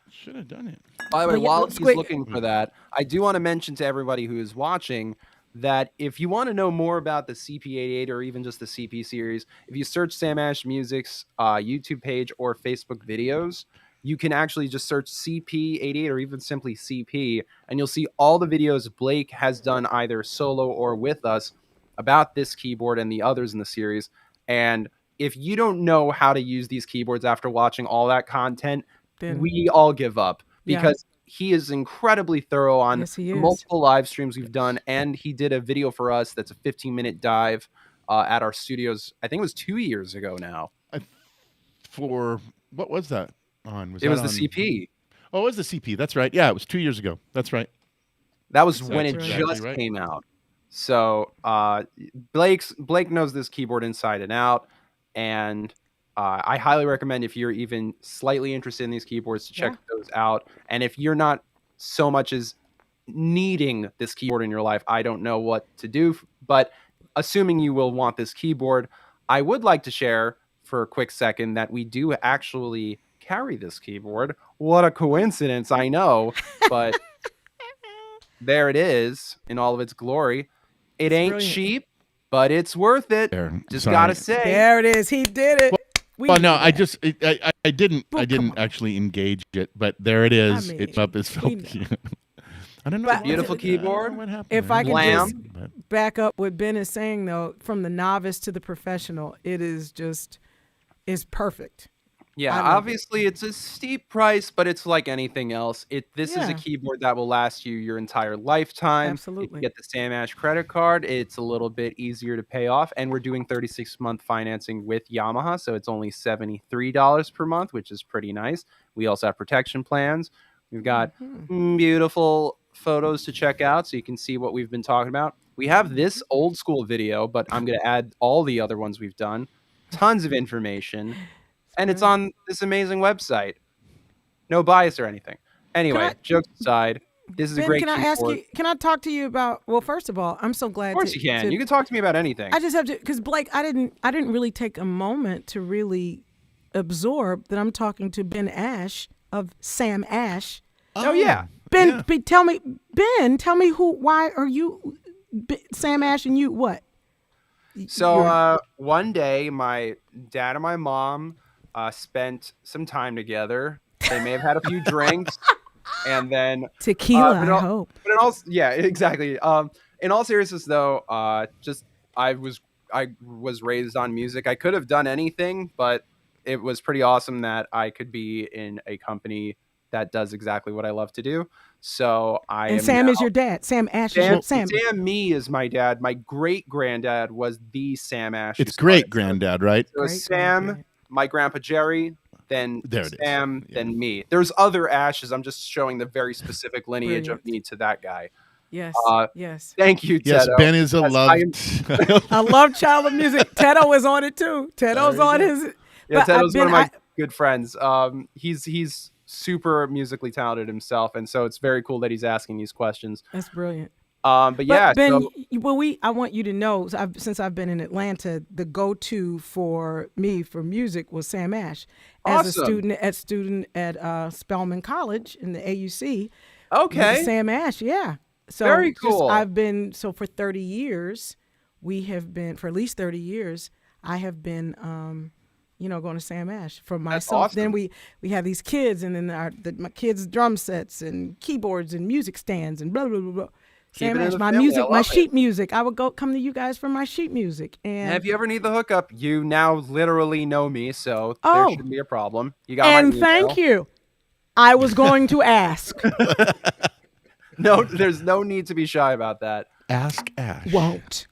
Should have done it. By the way, while he's looking for that, I do want to mention to everybody who is watching that if you want to know more about the CP88 or even just the CP series, if you search Sam Ash Music's YouTube page or Facebook videos, you can actually just search CP88 or even simply CP, and you'll see all the videos Blake has done either solo or with us about this keyboard and the others in the series. And if you don't know how to use these keyboards after watching all that content, then we all give up, because he is incredibly thorough on multiple live streams we've done. And he did a video for us that's a 15-minute dive at our studios. I think it was 2 years ago now. For what was that on? It was the CP. Oh, it was the CP. That's right. Yeah, it was 2 years ago. That's right. That was when it exactly just right. came out. So Blake knows this keyboard inside and out, and I highly recommend if you're even slightly interested in these keyboards to check Yeah. those out. And if you're not so much as needing this keyboard in your life, I don't know what to do. But assuming you will want this keyboard, I would like to share for a quick second that we do actually carry this keyboard. What a coincidence, I know, but there it is in all of its glory. It It's ain't brilliant. cheap, but it's worth it. There, Just sorry. gotta say. There it is. He did it. We Well, no, knew I that. just I didn't Well, I come didn't on. actually engage it, but there it is. mean, It's up. It's so we know. cute. I don't know. But- what- Beautiful I don't know keyboard. what happened If there. I could Blam. just But- back up what Ben is saying, though, from the novice to the professional, it is perfect. Yeah, I love it. obviously it's a steep price, but it's like anything else. This is Yeah. a keyboard that will last you your entire lifetime. If Absolutely. you get the Sam Ash credit card, it's a little bit easier to pay off. And we're doing 36-month financing with Yamaha, so it's only $73 per month, which is pretty nice. We also have protection plans. We've got beautiful photos to check out so you can see what we've been talking about. We have this old school video, but I'm going to add all the other ones we've done. Tons of information. And it's on this amazing website. No bias or anything. Anyway, jokes aside, this is a Ben, great can I ask keyboard. you? Can I talk to you about? Well, first of all, I'm so glad. Of course you can. You can talk to me about anything. I just have to, because Blake, I didn't really take a moment to really absorb that I'm talking to Ben Ash of Sam Ash. Oh, yeah. Ben, Yeah. tell me why are you Sam Ash and you what? So one day, my dad and my mom spent some time together. They may have had a few drinks, and then Tequila, but I hope. But in all, yeah, exactly. In all seriousness, though, I was raised on music. I could have done anything, but it was pretty awesome that I could be in a company that does exactly what I love to do. So And Sam is your dad. Sam Ash is your Sam. Sam Me is my dad. My great granddad was the Sam Ash. It's great, granddad, right? So Sam, Great-granddad. my grandpa Jerry, then There it is. Sam, Yeah. then me. There's other Ashes. I'm just showing the very specific lineage of me to that guy. Yes, yes. Thank you, Yes, Tedo. Ben is a Yes, loved. I love Child of Music. Tedo is on it too. Tedo's on his. Yeah, but I've Tedo's one of been- my good friends. He's super musically talented himself, and so it's very cool that he's asking these questions. That's brilliant. But yeah, Ben, so, I want you to know, since I've been in Atlanta, the go-to for me for music was Sam Ash. As Awesome. a student at Spelman College in the AUC. okay. Sam Ash, yeah. So Very cool. for 30 years, for at least 30 years, I have been going to Sam Ash for myself. awesome. Then we have these kids, and then my kids' drum sets and keyboards and music stands and blah blah blah blah. Keep Sam it in Ash, the my family. music, I my love sheet music. I would come to you guys for my sheet music. And If you ever need the hookup, you now literally know me, so Oh. there shouldn't be a problem. You got my and email. thank you. I was going to ask. No, there's no need to be shy about that. Ask Ash. Won't.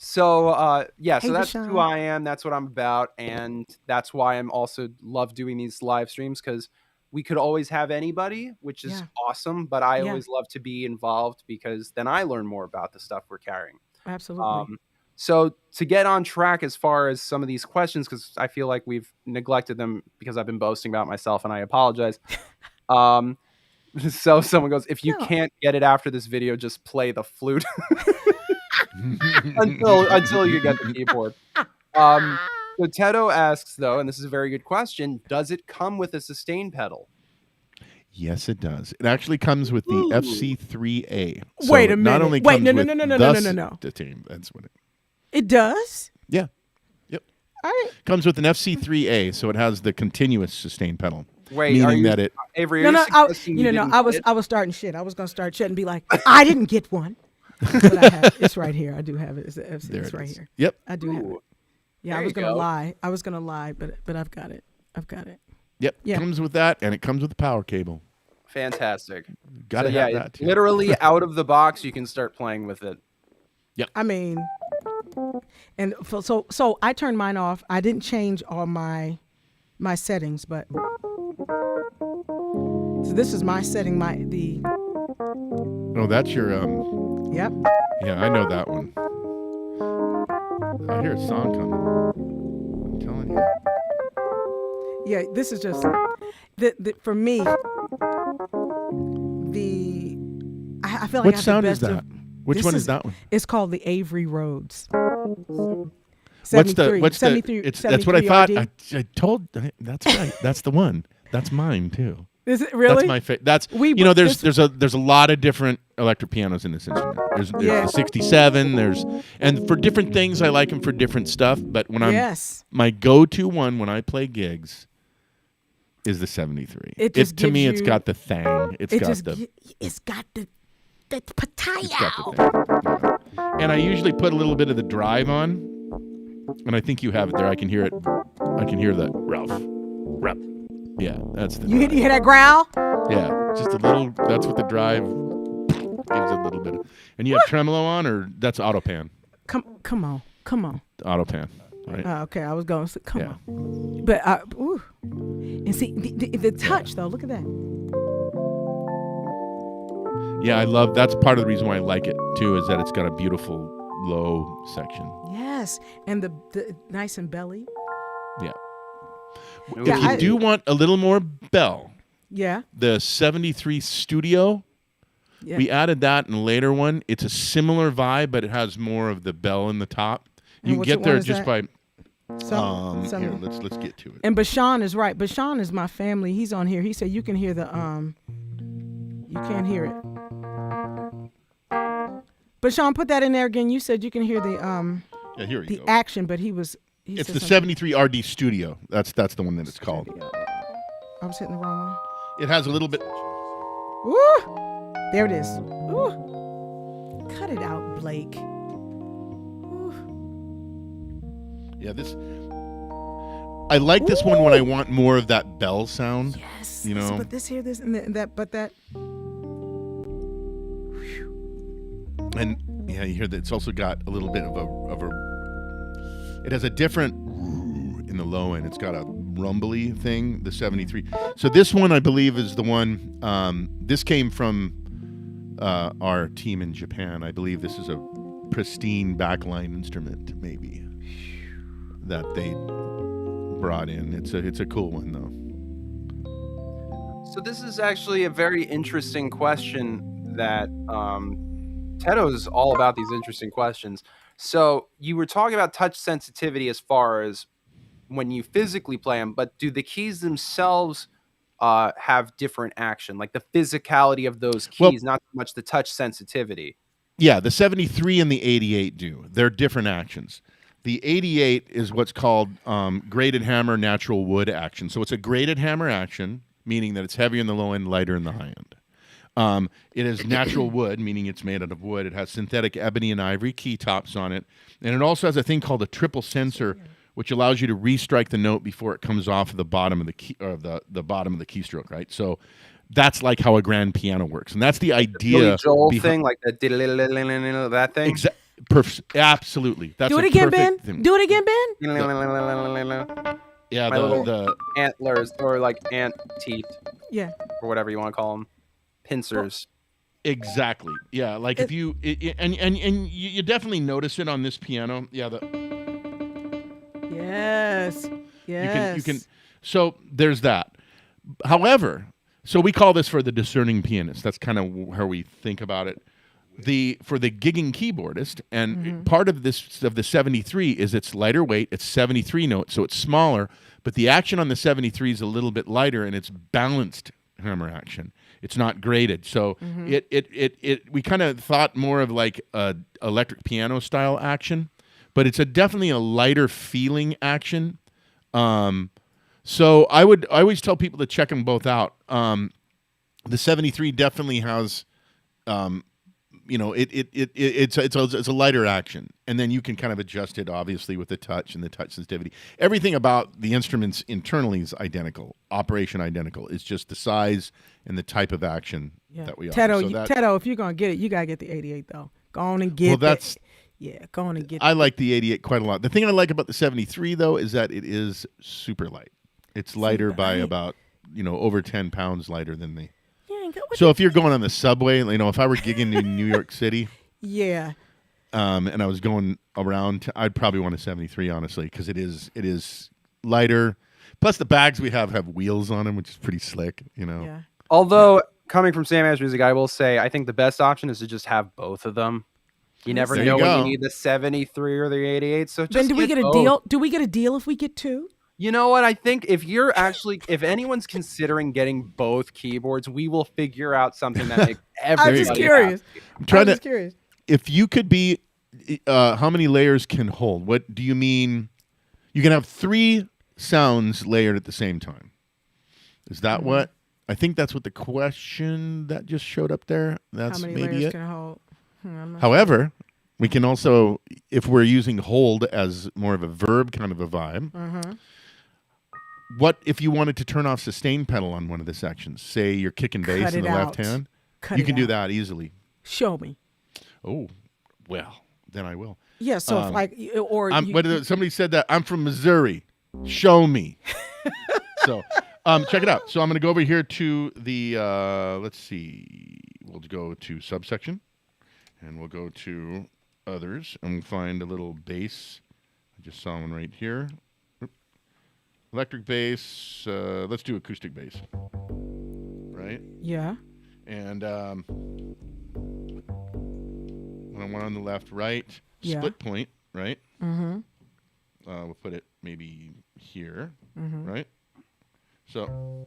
So Hey, that's Deshaun. who I am. That's what I'm about, and that's why I'm also love doing these live streams, because we could always have anybody, which is Yeah. awesome. But I Yeah. always love to be involved because then I learn more about the stuff we're carrying. Absolutely. So to get on track as far as some of these questions, because I feel like we've neglected them because I've been boasting about myself, and I apologize. So someone goes, if you No. can't get it after this video, just play the flute until you get the keyboard. So Tedo asks, though, and this is a very good question, does it come with a sustain pedal? Yes, it does. It actually comes with the Ooh. FC3A. So Wait a it minute. Not only Wait, comes no, with no. the sustain, that's what it. It does. Yeah. Yep. All right. Comes with an FC3A, so it has the continuous sustain pedal. Wait, meaning that it. Avery, No, are no. you suggesting you didn't I get it? was starting shit. I was gonna start shit and be like, I didn't get one. But I have, it's right here. I do have it. It's, There it's it right is. here. Yep. I do have it. Ooh. Yeah, There I was you gonna go. lie. I was gonna lie, but I've got it. I've got it. Yep. Yeah. Comes with that, and it comes with the power cable. Fantastic. Got to So, have yeah, that too. literally out of the box, you can start playing with it. I mean, and so I turned mine off. I didn't change all my settings, but so this is my setting. Oh, that's your Yep. Yeah, I know that one. I hear a song coming. I'm telling you. Yeah, this is just for me. I feel like What I have sound the is best that? of, Which this one is that one? It's called the Avery Rhodes. What's 73, that's what I thought. RD. I told that's right. That's the one. That's mine too. Is it really? That's my favorite. That's there's a lot of different electric pianos in this instrument. There's the 67. And for different things I like them for different stuff. But when my go-to one when I play gigs is the 73. To me it's got the thang. It's got the pataya. Yeah. And I usually put a little bit of the drive on, and I think you have it there. I can hear it. I can hear the Ralph. Yeah, that's the. You hear that growl? Yeah, just a little. That's what the drive gives a little bit of. And you have tremolo on, or that's auto pan? Come on. Auto pan, right? Okay, I was going to say, come on. But and see the touch though. Look at that. Yeah, I love. That's part of the reason why I like it too. Is that it's got a beautiful low section. Yes, and the nice and belly. Yeah. Yeah, if you do want a little more bell, yeah, the 73 Studio, we added that in a later one. It's a similar vibe, but it has more of the bell in the top. You can get there just by. Here, let's get to it. And Bashan is right. Bashan is my family. He's on here. He said you can hear the you can't hear it. Bashan, put that in there again. You said you can hear the here we the go. action, but it's the 73 RD Studio. That's the one that it's called. I was hitting the wrong one. It has a little bit. Ooh, there it is. Ooh, cut it out, Blake. Ooh. Yeah, I like this one when I want more of that bell sound. Yes. You know. But this and that, but that. And yeah, you hear that it's also got a little bit of a. It has a different in the low end. It's got a rumbly thing, the 73. So this one, I believe, is the one. This came from our team in Japan. I believe this is a pristine backline instrument, maybe, that they brought in. It's a cool one, though. So this is actually a very interesting question that Tedo's all about these interesting questions. So you were talking about touch sensitivity as far as when you physically play them, but do the keys themselves have different action, like the physicality of those keys, not so much the touch sensitivity? Yeah, the 73 and the 88 do. They're different actions. The 88 is what's called graded hammer natural wood action. So it's a graded hammer action, meaning that it's heavier in the low end, lighter in the high end. It is natural wood, meaning it's made out of wood. It has synthetic ebony and ivory key tops on it. And it also has a thing called a triple sensor, which allows you to restrike the note before it comes off of the bottom of the key, or the bottom of the keystroke, right? So that's like how a grand piano works. And that's the idea. Billy Joel thing, like that thing? Absolutely. That's Do it again, Ben. Do it again, Ben. Yeah, the antlers, or like ant teeth. Yeah. Or whatever you want to call them. Pincers. Exactly. Yeah, like if you and you definitely notice it on this piano. Yeah, Yes. You can so there's that. However, so we call this for the discerning pianist. That's kind of how we think about it. For the gigging keyboardist, and part of the 73 is it's lighter weight. It's 73 notes, so it's smaller, but the action on the 73 is a little bit lighter, and it's balanced hammer action. It's not graded, so we kind of thought more of like a electric piano style action, but it's definitely a lighter feeling action. So I always tell people to check them both out. The 73 definitely has, it's a lighter action, and then you can kind of adjust it obviously with the touch and the touch sensitivity. Everything about the instruments internally is identical, operation identical. It's just the size and the type of action that we offer. Tedo, if you're gonna get it, you gotta get the 88 though. Go on and get it. Yeah, go on and get it. I like the 88 quite a lot. The thing I like about the 73 though is that it is super light. It's lighter by about over 10 pounds lighter than the. You think. So if you're going on the subway, if I were gigging in New York City, yeah. And I was going around, I'd probably want a 73, honestly, because it is lighter. Plus, the bags we have wheels on them, which is pretty slick, Yeah. Although, coming from Sam Ash Music, I will say I think the best option is to just have both of them. You never There know you when go. you need the 73 or the 88. So just Ben, do we get a both. deal? Do we get a deal if we get two? You know what? I think if anyone's considering getting both keyboards, we will figure out something that makes everybody I'm just curious. I'm just curious. If you could be, how many layers can hold? What do you mean? You can have 3 sounds layered at the same time. Is that what? I think that's what the question that just showed up there. That's How many maybe layers it. can I hold? I'm not However, we can also, if we're using hold as more of a verb kind of a vibe, what if you wanted to turn off sustain pedal on one of the sections? Say you're kicking bass Cut in it the left out. hand. Cut You it can do out. that easily. Show me. Oh, well, then I will. Yeah. So if Somebody said that I'm from Missouri. Show me. So, check it out. So I'm going to go over here to the. Let's see. We'll go to subsection, and we'll go to others, and we'll find a little bass. I just saw one right here. Electric bass. Let's do acoustic bass. Right. yeah. And one on the left, right, Yeah. split point, right? Mm-hmm. We'll put it maybe here, right? So,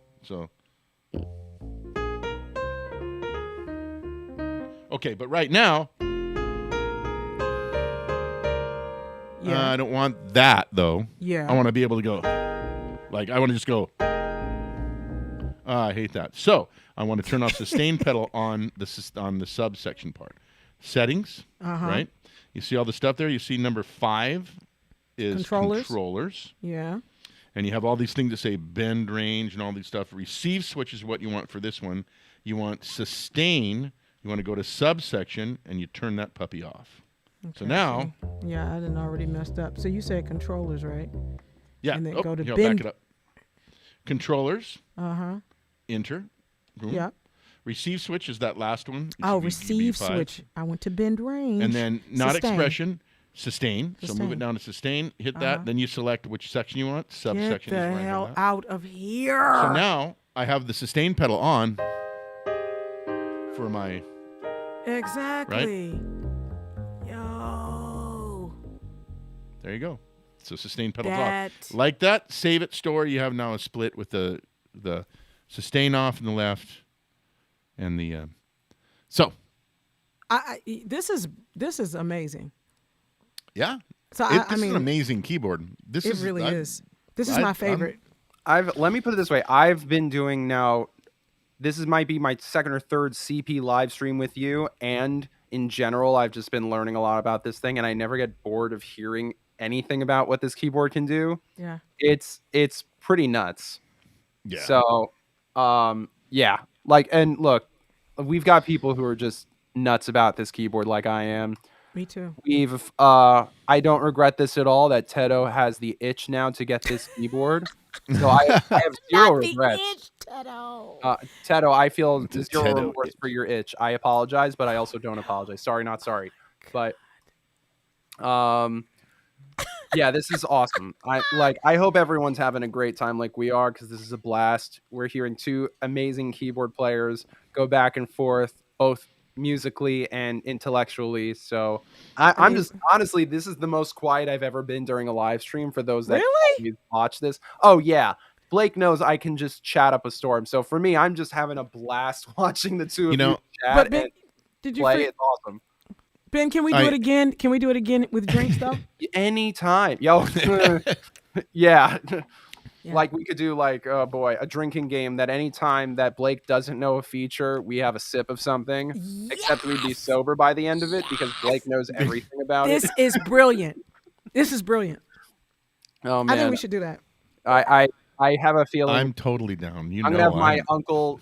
okay, but right now, Yeah. I don't want that though. Yeah. I want to be able to go, I want to just go. I hate that. So I want to turn off sustain pedal on the subsection part. Settings, right? You see all the stuff there. You see number 5 is controllers. Yeah. And you have all these things that say bend, range, and all these stuff. Receive switch is what you want for this one. You want sustain. You want to go to subsection, and you turn that puppy off. Okay, so now... Yeah, I didn't already messed up. So you said controllers, right? Yeah. And then go to here, I'll bend. back it up. Controllers. Uh-huh. Enter. Boom. Yeah. Receive switch is that last one. It Oh, should be receive B5. switch. I went to bend range. And then not Sustain. expression, sustain. So move Sustain. it down to sustain. Hit that. Then you select which section you want. Get Subsection the is right hell on that. out of here. So now I have the sustain pedal on for my... Exactly. Yo. There you go. So sustain pedals That- off. Like that, save it, store. You have now a split with the sustain off in the left and the... So... This is amazing. Yeah. So This I is mean, an amazing keyboard. This it is really I- is. This is my favorite. Let me put it this way. I've been doing now, might be my second or third CP live stream with you. And in general, I've just been learning a lot about this thing, and I never get bored of hearing anything about what this keyboard can do. Yeah. It's pretty nuts. Yeah. So, yeah. And look, we've got people who are just nuts about this keyboard like I am. Me too. I don't regret this at all that Tedo has the itch now to get this keyboard. So I have zero regrets. Tedo, I feel It's a zero Tedo remorse itch. for your itch. I apologize, but I also don't apologize. Sorry, not sorry. But yeah, this is awesome. I hope everyone's having a great time like we are, because this is a blast. We're hearing 2 amazing keyboard players go back and forth, both musically and intellectually. So I'm just honestly, this is the most quiet I've ever been during a live stream. For those that watch this, oh yeah, Blake knows I can just chat up a storm. So for me, I'm just having a blast watching the 2 of you chat. But Ben, and did you play. It's awesome. Ben, can we do it again? Can we do it again with drinks though? Anytime, yo. Yeah. Yeah. Like we could do a drinking game that anytime that Blake doesn't know a feature, we have a sip of something. Except we'd be sober by the end of it because Blake knows everything about it. This is brilliant. This is brilliant. Oh man, I think we should do that. I have a feeling I'm totally down. I'm gonna have my uncle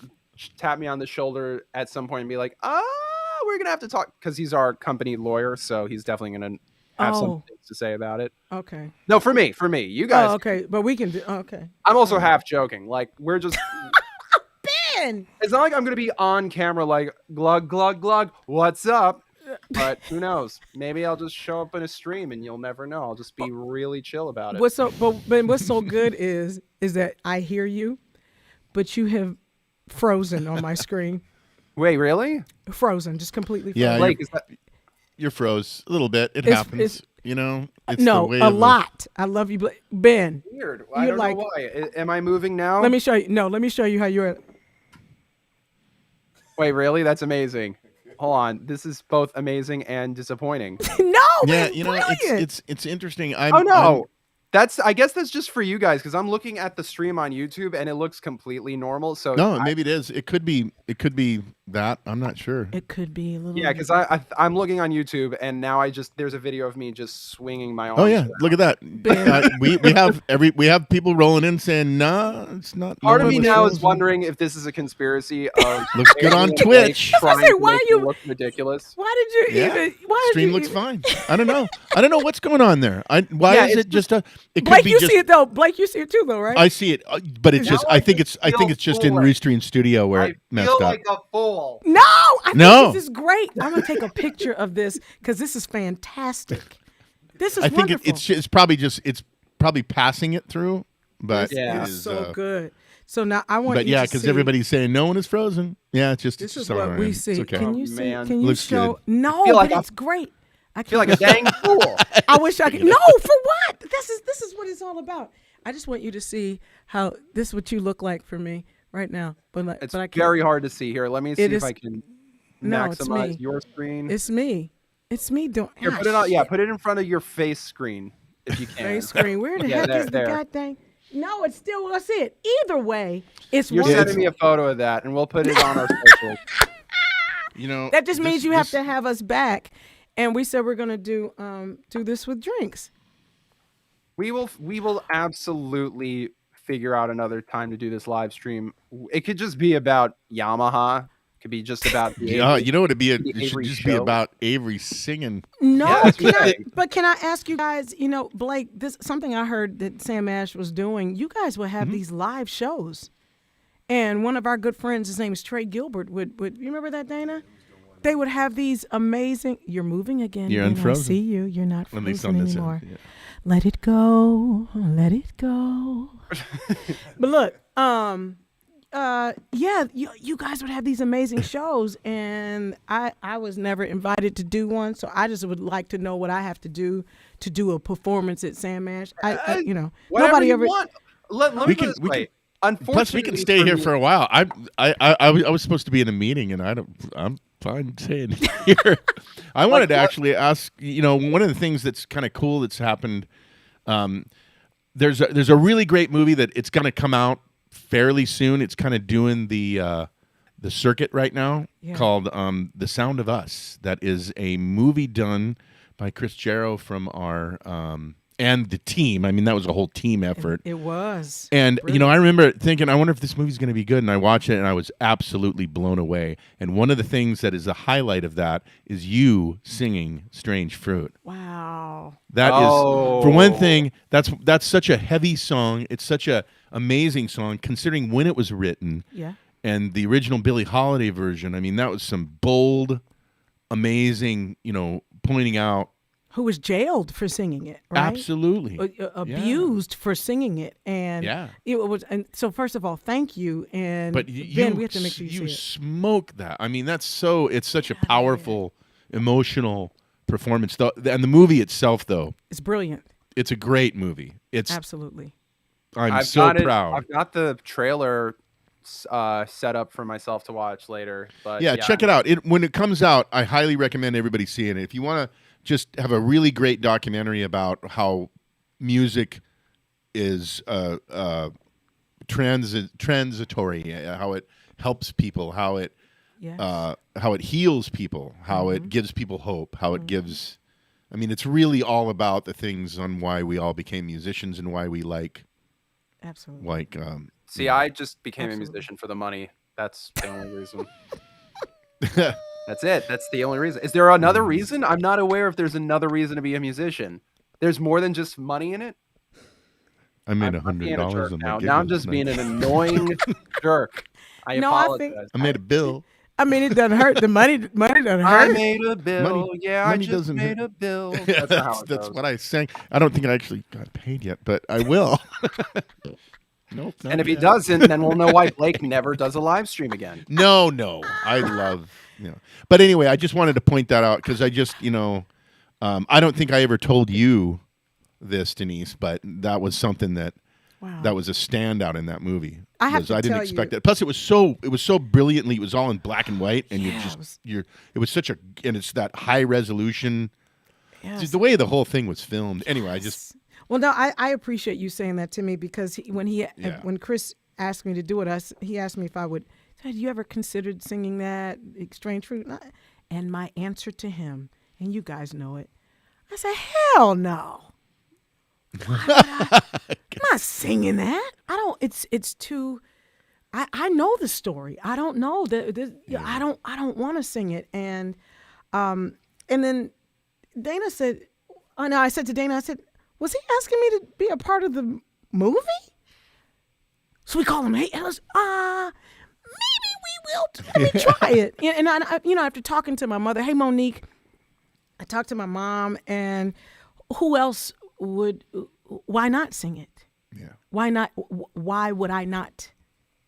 tap me on the shoulder at some point and be like, we're gonna have to talk, because he's our company lawyer, so he's definitely gonna have some things to say about it. Okay. No, for me, you guys. Oh, okay, but we can do. Okay. I'm also half joking. Like we're just Ben. It's not like I'm gonna be on camera like glug glug glug. What's up? But who knows? Maybe I'll just show up in a stream and you'll never know. I'll just be really chill about it. Ben, what's so good is that I hear you, but you have frozen on my screen. Wait, really? Frozen, just completely frozen. Yeah, Blake, is that you're froze a little bit. It It's- happens. it's- you know, it's no, the way a of lot. I love you, Ben. weird? I You're don't know why. Am I moving now? Let me show you. No, let me show you how you're. Wait, really? That's amazing. Hold on. This is both amazing and disappointing. No, Yeah, it's you know, brilliant. it's interesting. Oh no. I guess that's just for you guys because I'm looking at the stream on YouTube and it looks completely normal. So No, maybe it is. It could be that. I'm not sure. It could be a little. yeah, because I'm looking on YouTube and now there's a video of me just swinging my arms. Oh yeah, around. look at that. Ben. We have people rolling in saying, "Nah, it's not." Part of no me one now was is frozen." wondering if this is a conspiracy of Looks good on Avery and Twitch. Blake I was gonna trying say, to why make you- it look ridiculous. Why did you Yeah. even? Why did Stream you looks even, fine. I don't know. I don't know what's going on there. Why Yeah, is it's it just a? It could Blake, be you just. see it though. Blake, you see it too though, right? I see it, but it's Now just. I I think just it's. I think feel it's just in foolish. Restream Studio where I it messed feel up. like a fool. No, I think No. this is great. I'm gonna take a picture of this because this is fantastic. This is I think wonderful. it's probably just. It's probably passing it through, but Yeah. it It's is, so good. So now I want But you yeah, to because see. everybody's saying no one is frozen. Yeah, it's just. This it's is just all what right. we It's see. okay. Can you Oh, see? man. Can you Looks show? good. No, feel like but I'm- it's great. I I feel like a dang fool. I wish I could. No, for what? This is what it's all about. I just want you to see how this is what you look like for me right now. But I can't. Very hard to see here. Let me see It if is- I can No, it's maximize me. your screen. It's me. It's me doing. Here, put it on. Yeah, put it in front of your face screen if you can. Face screen. Where the Yeah, heck there- is the there. goddamn? No, it's still us. It. Either way, it's You're wonderful. sending me a photo of that, and we'll put it on our socials. You know, That just means this- you have this- to have us back. And we said we're gonna do this with drinks. We will absolutely figure out another time to do this live stream. It could just be about Yamaha. It could be just about the Yeah, Avery- you know what? It'd be. the It should Avery just be show. about Avery singing. No, Yeah, that's can I, right. but can I ask you guys? You know, Blake, this something I heard that Sam Ash was doing. You guys would have these live shows, and one of our good friends, his name is Trey Gilbert. Would you remember that, Dana? They would have these amazing. You're moving again. You're Dana. unfrozen. I see you. You're not At least frozen on this anymore. end. Yeah. Let it go. Let it go. But look, yeah, you guys would have these amazing shows, and I was never invited to do one, so I just would like to know what I have to do a performance at Sam Ash. You know, Whatever nobody you ever. want. Let me We put can- it this we way. can- Unfortunately, Plus, we can stay here me- for a while. I was supposed to be in a meeting, and I'm fine staying here. I wanted to actually ask. You know, one of the things that's kind of cool that's happened. There's a really great movie that it's going to come out fairly soon. It's kind of doing the circuit right now, Yeah. called The Sound of Us. That is a movie done by Chris Jarrow from our and the team. I mean, that was a whole team effort. It was. And, you know, I remember thinking, I wonder if this movie's going to be good. And I watched it, and I was absolutely blown away. And one of the things that is a highlight of that is you singing Strange Fruit. Wow. That is, Oh. for one thing, that's such a heavy song. It's such a amazing song, considering when it was written. Yeah. And the original Billie Holiday version, I mean, that was some bold, amazing, you know, pointing out. Who was jailed for singing it? Right? Absolutely. Abused for singing it, and Yeah. it was. And so, first of all, thank you. And But Ben, we have to make sure you see it. smoke that. I mean, it's such a powerful, emotional performance. And the movie itself, though, It's brilliant. it's a great movie. It's Absolutely. I'm I've so got it- proud. I've got the trailer set up for myself to watch later. But Yeah, check it out. When it comes out, I highly recommend everybody seeing it. If you want to just have a really great documentary about how music is transitory, how it helps people, how it Yes. heals people, how Mm-hmm. it gives people hope, how it gives. I mean, it's really all about the things on why we all became musicians and why we Absolutely. See, I just became Absolutely. a musician for the money. That's the only reason. That's it. That's the only reason. Is there another reason? I'm not aware if there's another reason to be a musician. There's more than just money in it. I made I'm being a $100 jerk on now. that. Now I'm just being an annoying jerk. I No, I apologize. think- I made a bill. I mean, it doesn't hurt. The money doesn't I hurt. made a bill. Money- yeah, money I just doesn't made hurt. a bill. That's not how it That's goes. what I sang. I don't think I actually got paid yet, but I will. Nope. And if he doesn't, then we'll know why Blake never does a live stream again. No, I love, But anyway, I just wanted to point that out because I just, I don't think I ever told you this, Denise, but that was something that was a standout in that movie. I have to I didn't tell expect you- it. Plus, it was so brilliantly. It was all in black and white, and Yeah, it was such and it's that high resolution. Yes. Just the way the whole thing was filmed. Anyway, I just. Well, no, I appreciate you saying that to me because when Chris asked me to do it, he asked me if I would. Had you ever considered singing that Strange Fruit? And my answer to him, and you guys know it, I said, hell no. I'm not singing that. I don't. It's too. I know the story. I don't know I don't want to sing it. And then Dana said, oh no, I said to Dana, I said, was he asking me to be a part of the movie? So we call him, hey, Ellis, maybe we will. Let me try it. And I, after talking to my mother, hey, Monique, I talked to my mom, and who else why not sing it? Yeah. Why not? Why would I not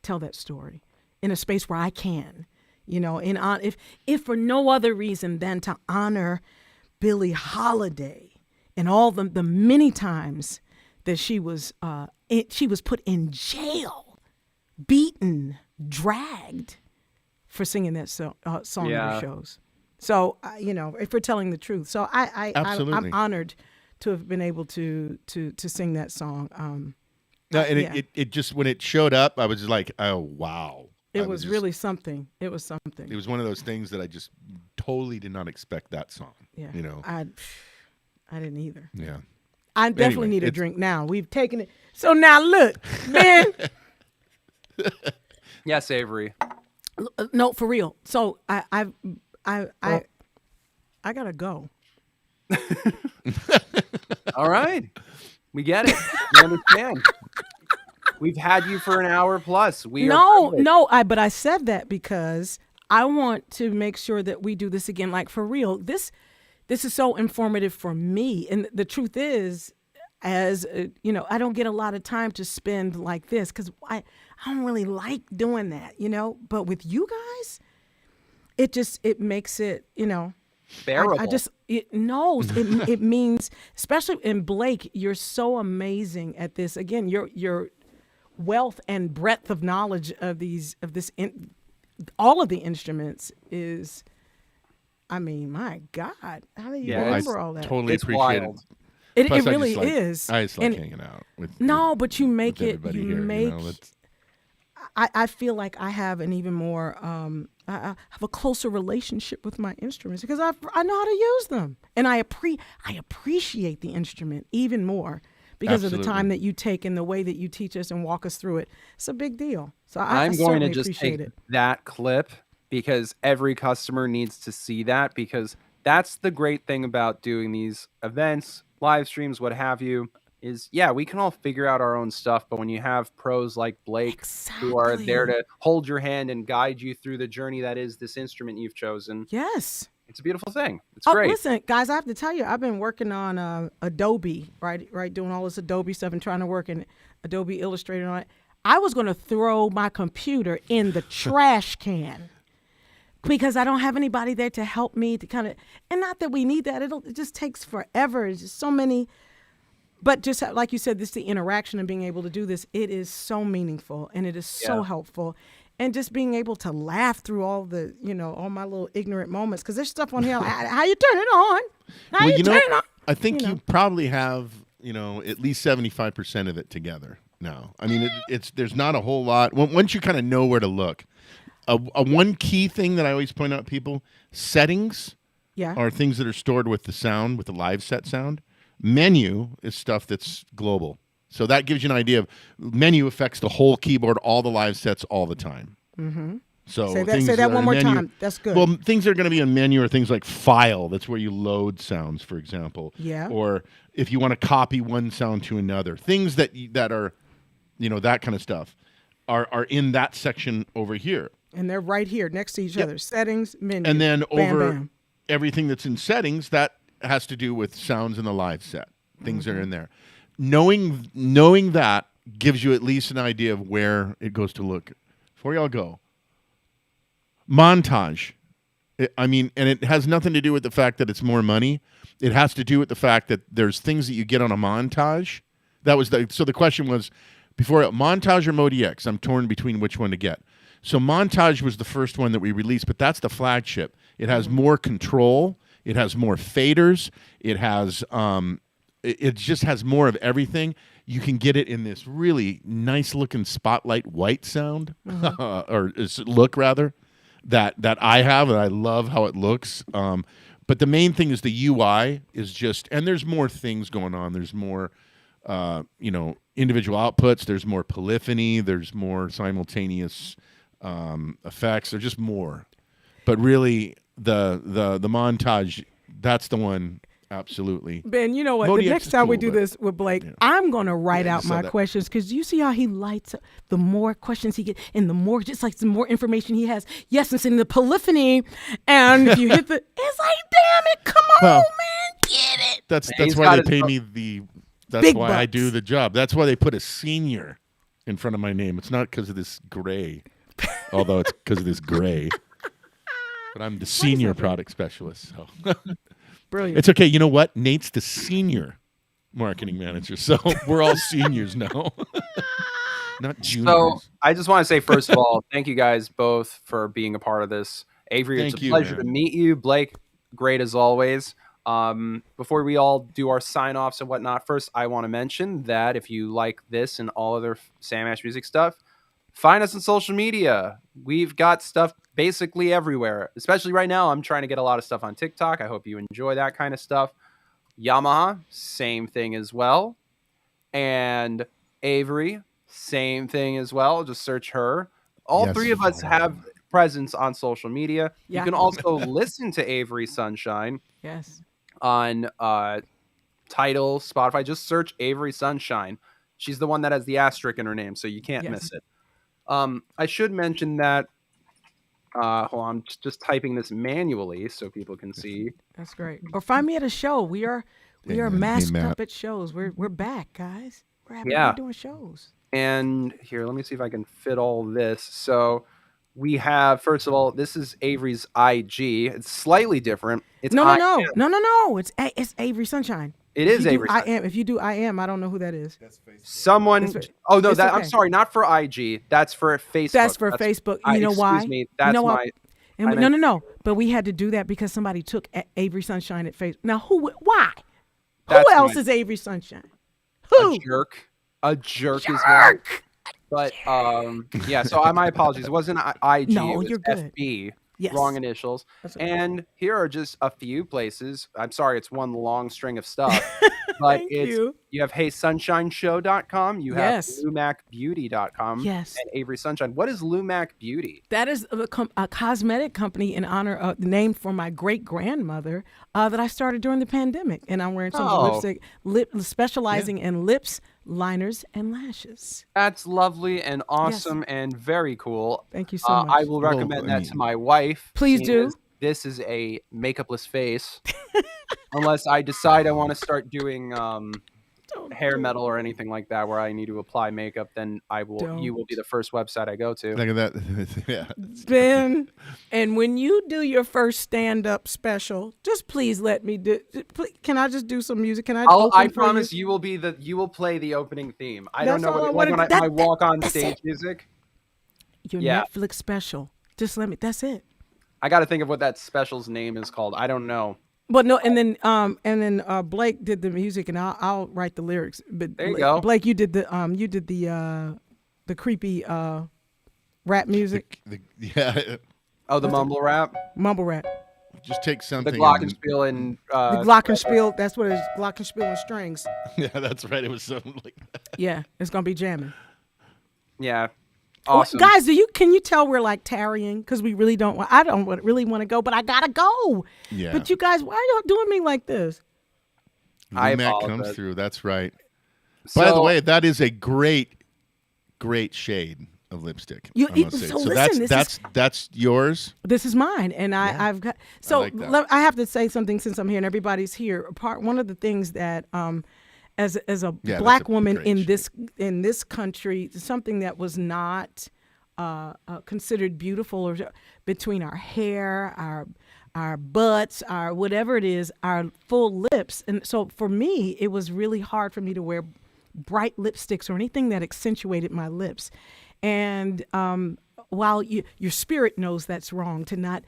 tell that story in a space where I can? If for no other reason than to honor Billie Holiday and all the many times that she was put in jail, beaten, dragged for singing that song in the shows. So if we're telling the truth, so I'm honored to have been able to sing that song. It just when it showed up, I was like, oh wow. It was really something. It was something. It was one of those things that I just totally did not expect that song. Yeah. I didn't either. Yeah. I definitely need a drink now. We've taken it. So now look, man. Yes, Avery. No, for real. So I gotta go. All right. We get it. We understand. We've had you for an hour plus. But I said that because I want to make sure that we do this again, like for real. This is so informative for me. And the truth is, I don't get a lot of time to spend like this because I don't really like doing that, But with you guys, it makes it, bearable. It means, especially in Blake, you're so amazing at this. Again, your wealth and breadth of knowledge of all of the instruments is, I mean, my God, how do you remember all that? Totally It's appreciate wild. it. It really is. I just like hanging out with. But you make it. everybody You here, make. let's- I feel like I have an even more. I have a closer relationship with my instruments because I know how to use them, and I appreciate the instrument even more because of the time that you take and the way that you teach us and walk us through it. It's a big deal. So I'm going to just appreciate take it. that clip because every customer needs to see that because that's the great thing about doing these events, live streams, what have you, is we can all figure out our own stuff. But when you have pros like Blake who are there to hold your hand and guide you through the journey that is this instrument you've chosen. Yes. It's a beautiful thing. It's great. Listen, guys, I have to tell you, I've been working on Adobe, right, doing all this Adobe stuff and trying to work in Adobe Illustrator on it. I was going to throw my computer in the trash can because I don't have anybody there to help me to kind of, and not that we need that. It just takes forever. It's just so many, but just like you said, this the interaction and being able to do this, it is so meaningful and it is so helpful. And just being able to laugh through all the, all my little ignorant moments. Because there's stuff on here, how you turn it on? How you turn it on? I think you probably have, at least 75% of it together now. I mean, there's not a whole lot. Once you kind of know where to look. One key thing that I always point out to people, settings are things that are stored with the sound, with the live set sound. Menu is stuff that's global. So that gives you an idea of menu affects the whole keyboard, all the live sets, all the time. Mm-hmm. So say that one more time. That's good. Well, things that are going to be in menu are things like file. That's where you load sounds, for example. Yeah. Or if you want to copy one sound to another, things that are, that kind of stuff are in that section over here. And they're right here next to each other. Settings, menu. And then bam, over bam. everything that's in settings, that has to do with sounds in the live set. Things are in there. Knowing that gives you at least an idea of where it goes to look. Before y'all go, montage. And it has nothing to do with the fact that it's more money. It has to do with the fact that there's things that you get on a montage. So the question was, before montage or Mode EX, I'm torn between which one to get. So montage was the first one that we released, but that's the flagship. It has more control. It has more faders. It has it just has more of everything. You can get it in this really nice looking spotlight white sound, or look rather, that I have, and I love how it looks. But the main thing is the UI is just, and there's more things going on. There's more, individual outputs. There's more polyphony. There's more simultaneous effects. There's just more. But really, the montage, that's the one. Absolutely. Ben, you know what? Mode the EX next is time we cool, do this with Blake, yeah. I'm going to write Yeah, out my that. questions, because you see how he lights up. The more questions he gets, and the more information he has. Yes, it's in the polyphony. And if you hit it's like, damn it, come on, man, get it. That's He's why got they his pay me that's Big why I bucks. do the job. That's why they put a senior in front of my name. It's not because of this gray, although it's because of this gray. But I'm the senior product specialist. So. Brilliant. It's okay. You know what? Nate's the senior marketing manager, so we're all seniors now, not juniors. So I just want to say, first of all, thank you guys both for being a part of this. Avery, it's Thank a you, pleasure man. to meet you. Blake, great as always. Before we all do our sign-offs and whatnot, first I want to mention that if you like this and all other Sam Ash music stuff, find us on social media. We've got stuff basically everywhere. Especially right now, I'm trying to get a lot of stuff on TikTok. I hope you enjoy that kind of stuff. Yamaha, same thing as well. And Avery, same thing as well. Just search her. All Yes. three of us have presence on social media. Yeah. You can also listen to Avery Sunshine Yes. on Tidal, Spotify. Just search Avery Sunshine. She's the one that has the asterisk in her name, so you can't Yes. miss it. I should mention that. Hold on, I'm just typing this manually so people can see. That's great. Or find me at a show. We are Hey, masked Matt. up at shows. We're back, guys. We're doing shows. And here, let me see if I can fit all this. So we have, first of all, this is Avery's IG. It's slightly different. It's No. It's Avery Sunshine. It If is you do Avery I Sunshine. am. If you do I am, I don't know who that is. That's Facebook. Someone. It's- Oh no, it's that I'm okay. sorry, not for IG. That's for Facebook. That's for Facebook. You know why? Excuse me. That's know my. what? And I no. But we had to do that because somebody took Avery Sunshine at Facebook. Now why? That's Who else my- is Avery Sunshine? Who? A jerk is well. But yeah. So my apologies. It wasn't IG. No, it was you're good. FB. Yes. Wrong initials. That's okay. And here are just a few places. I'm sorry, it's one long string of stuff. But Thank it's you. you have HeySunshineShow.com, you have Yes. LumacBeauty.com, Yes. and Avery Sunshine. What is Lumac Beauty? That is a cosmetic company in honor of named for my great grandmother that I started during the pandemic, and I'm wearing some Oh. lipstick, specializing in lips, liners, and lashes. That's lovely and awesome and very cool. Thank you so much. I will Well, recommend I that mean- to my wife. Please seeing do. as This is a makeupless face. Unless I decide I want to start doing hair metal or anything like that where I need to apply makeup, then you will be the first website I go to. Look at that. Yeah. Ben, and when you do your first stand-up special, just please let me do. Can I just do some music? Can I? I open for promise you will play the opening theme. I That's don't know all I what wanted when to- I walk on that's stage it. music. Your Yeah. Netflix special. Just let me. That's it. I got to think of what that special's name is called. I don't know. But no, and then Blake did the music, and I'll write the lyrics. But There you go. Blake, you did the creepy rap music, Yeah. Oh, the mumble rap, mumble rap, Just take the something. glockenspiel, and the glockenspiel. That's what it is. Glockenspiel and strings. Yeah, that's right. It was something like that. Yeah, it's gonna be jamming. yeah, awesome. Guys, can you tell we're like tarrying because we really don't want. I don't really want to go, but I gotta go. Yeah. But you guys, why are y'all doing me like this? I Lumac comes apologize. through. That's right. By the So- way, that is a great shade. of lipstick. You- I must say. so So listen, that's yours. This is mine, and I've got. So like that. I have to say something since I'm here and everybody's here. One of the things that, as a Yeah, black that's a woman great in this country, something that was not considered beautiful, or between our hair, our butts, our whatever it is, our full lips, and so for me, it was really hard for me to wear bright lipsticks or anything that accentuated my lips, and while your spirit knows that's wrong to not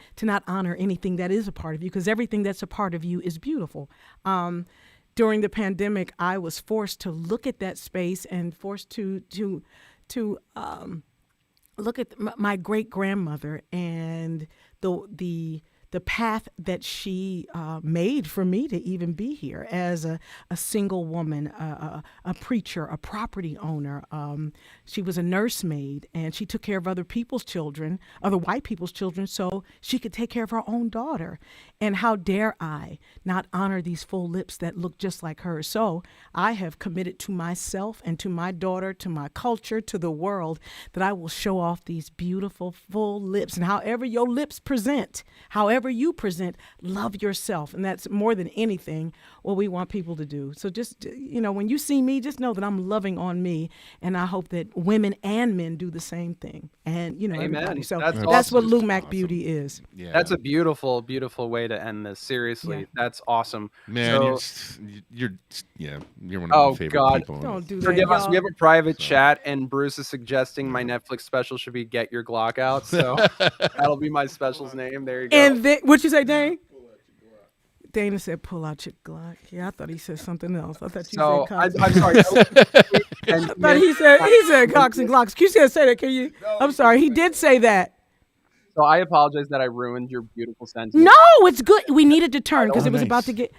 honor anything that is a part of you, because everything that's a part of you is beautiful. During the pandemic, I was forced to look at that space and forced to look at my great grandmother and the path that she made for me to even be here as a single woman, a preacher, a property owner. She was a nursemaid, and she took care of other people's children, other white people's children, so she could take care of her own daughter. And how dare I not honor these full lips that look just like hers? So I have committed to myself and to my daughter, to my culture, to the world, that I will show off these beautiful full lips. And however your lips present, however you present, love yourself. And that's more than anything what we want people to do. So just, when you see me, just know that I'm loving on me. And I hope that women and men do the same thing. And, everybody. So That's that's what awesome. Lumac Awesome. Beauty is. Yeah, That's a beautiful, beautiful way to end this. Seriously, Yeah. that's awesome. man. So, You're one of Oh, my favorite God. people. Don't do that, forgive us. We y'all. have a private chat, and Bruce is suggesting my Netflix special should be "Get Your Glock Out." So that'll be my special's name. There you go. And then, what'd you say, Dane? Dana said, "Pull out your Glock." Yeah, I thought he said something else. I thought you So said I'm Cox. sorry. But he said Cox and Glocks. Can you say that? Can you? I'm sorry. He did say that. So I apologize that I ruined your beautiful sentence. No, it's good. We needed to turn because it was nice. about to get.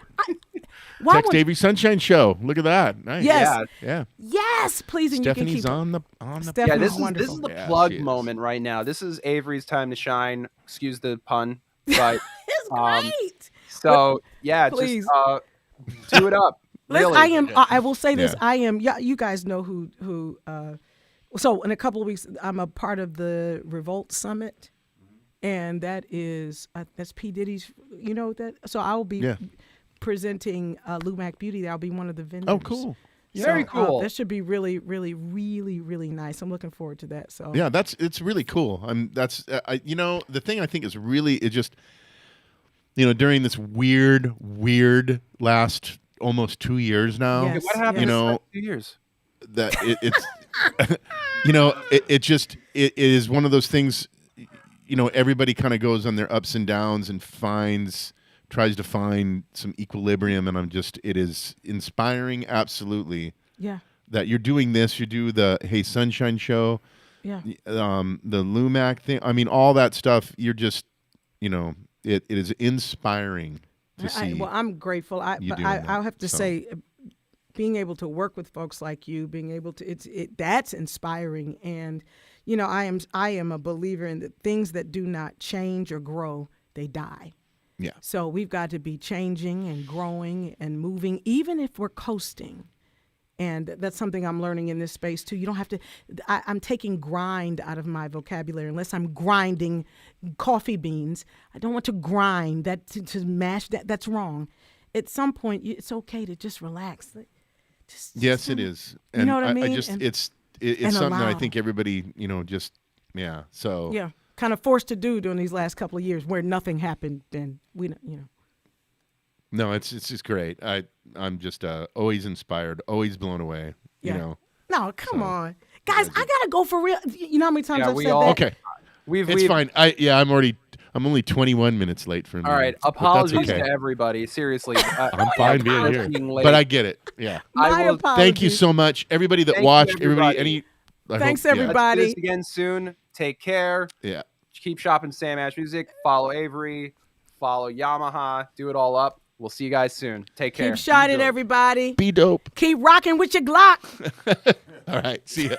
Why Text would, Avery Sunshine Show. Look at that. Nice. Yes. Yeah. yes, please, and you Stephanie's can keep. on the. Steph- Yeah, This this is is wonderful. the Yeah, plug she is. moment right now. This is Avery's time to shine. Excuse the pun, but It's Um, great. so yeah, Please. just do it up. Listen, Really. I am. I will say this. Yeah. I am. Yeah, you guys know who. So in a couple of weeks, I'm a part of the Revolt Summit, and that is that's P Diddy's. You know that. So I will be Yeah. presenting Lumac Beauty. I'll be one of the vendors. Oh, cool. Very cool. That should be really, really, really, really nice. I'm looking forward to that. So Yeah, it's really cool. The thing I think is really it just during this weird last almost 2 years now. Yes. What happened? You know, in the last 2 years? that it's it is one of those things. Everybody kind of goes on their ups and downs and tries to find some equilibrium, and it is inspiring, absolutely, yeah, that you're doing this. You do the Hey Sunshine show, yeah. the Lumac thing. I mean, all that stuff. You're just, it is inspiring to see. Well, I'm grateful. you But doing that, I'll have to so. say, being able to work with folks like you, being able to that's inspiring. And I am a believer in that things that do not change or grow, they die. Yeah. So we've got to be changing and growing and moving, even if we're coasting. And that's something I'm learning in this space too. You don't have to. I'm taking grind out of my vocabulary unless I'm grinding coffee beans. I don't want to grind that to mash that. That's wrong. At some point, it's okay to just relax. Yes, it is. And You know what I mean? it's And something that I allow. think everybody, So Yeah, kind of forced to do during these last couple of years where nothing happened. Then no, it's just great. I'm just always inspired, always blown away. Yeah. No, come So, on, guys. I gotta go for real. You know how many times Yeah, I've we said all- that? Okay, We've it's fine. I'm only 21 minutes late for a All meeting, right. but that's Apologies okay. to everybody. Seriously, I'm fine being here, late. but I get it. Yeah. My I will. apologies. Thank you so much, everybody that Thank you, watched. Everybody, everybody. Thanks, yeah. everybody. Let's do this again soon. Take care. Yeah. Keep shopping Sam Ash Music. Follow Avery. Follow Yamaha. Do it all up. We'll see you guys soon. Take care. Keep shining, everybody. Be dope. Keep rocking with your Glock. All right. See ya.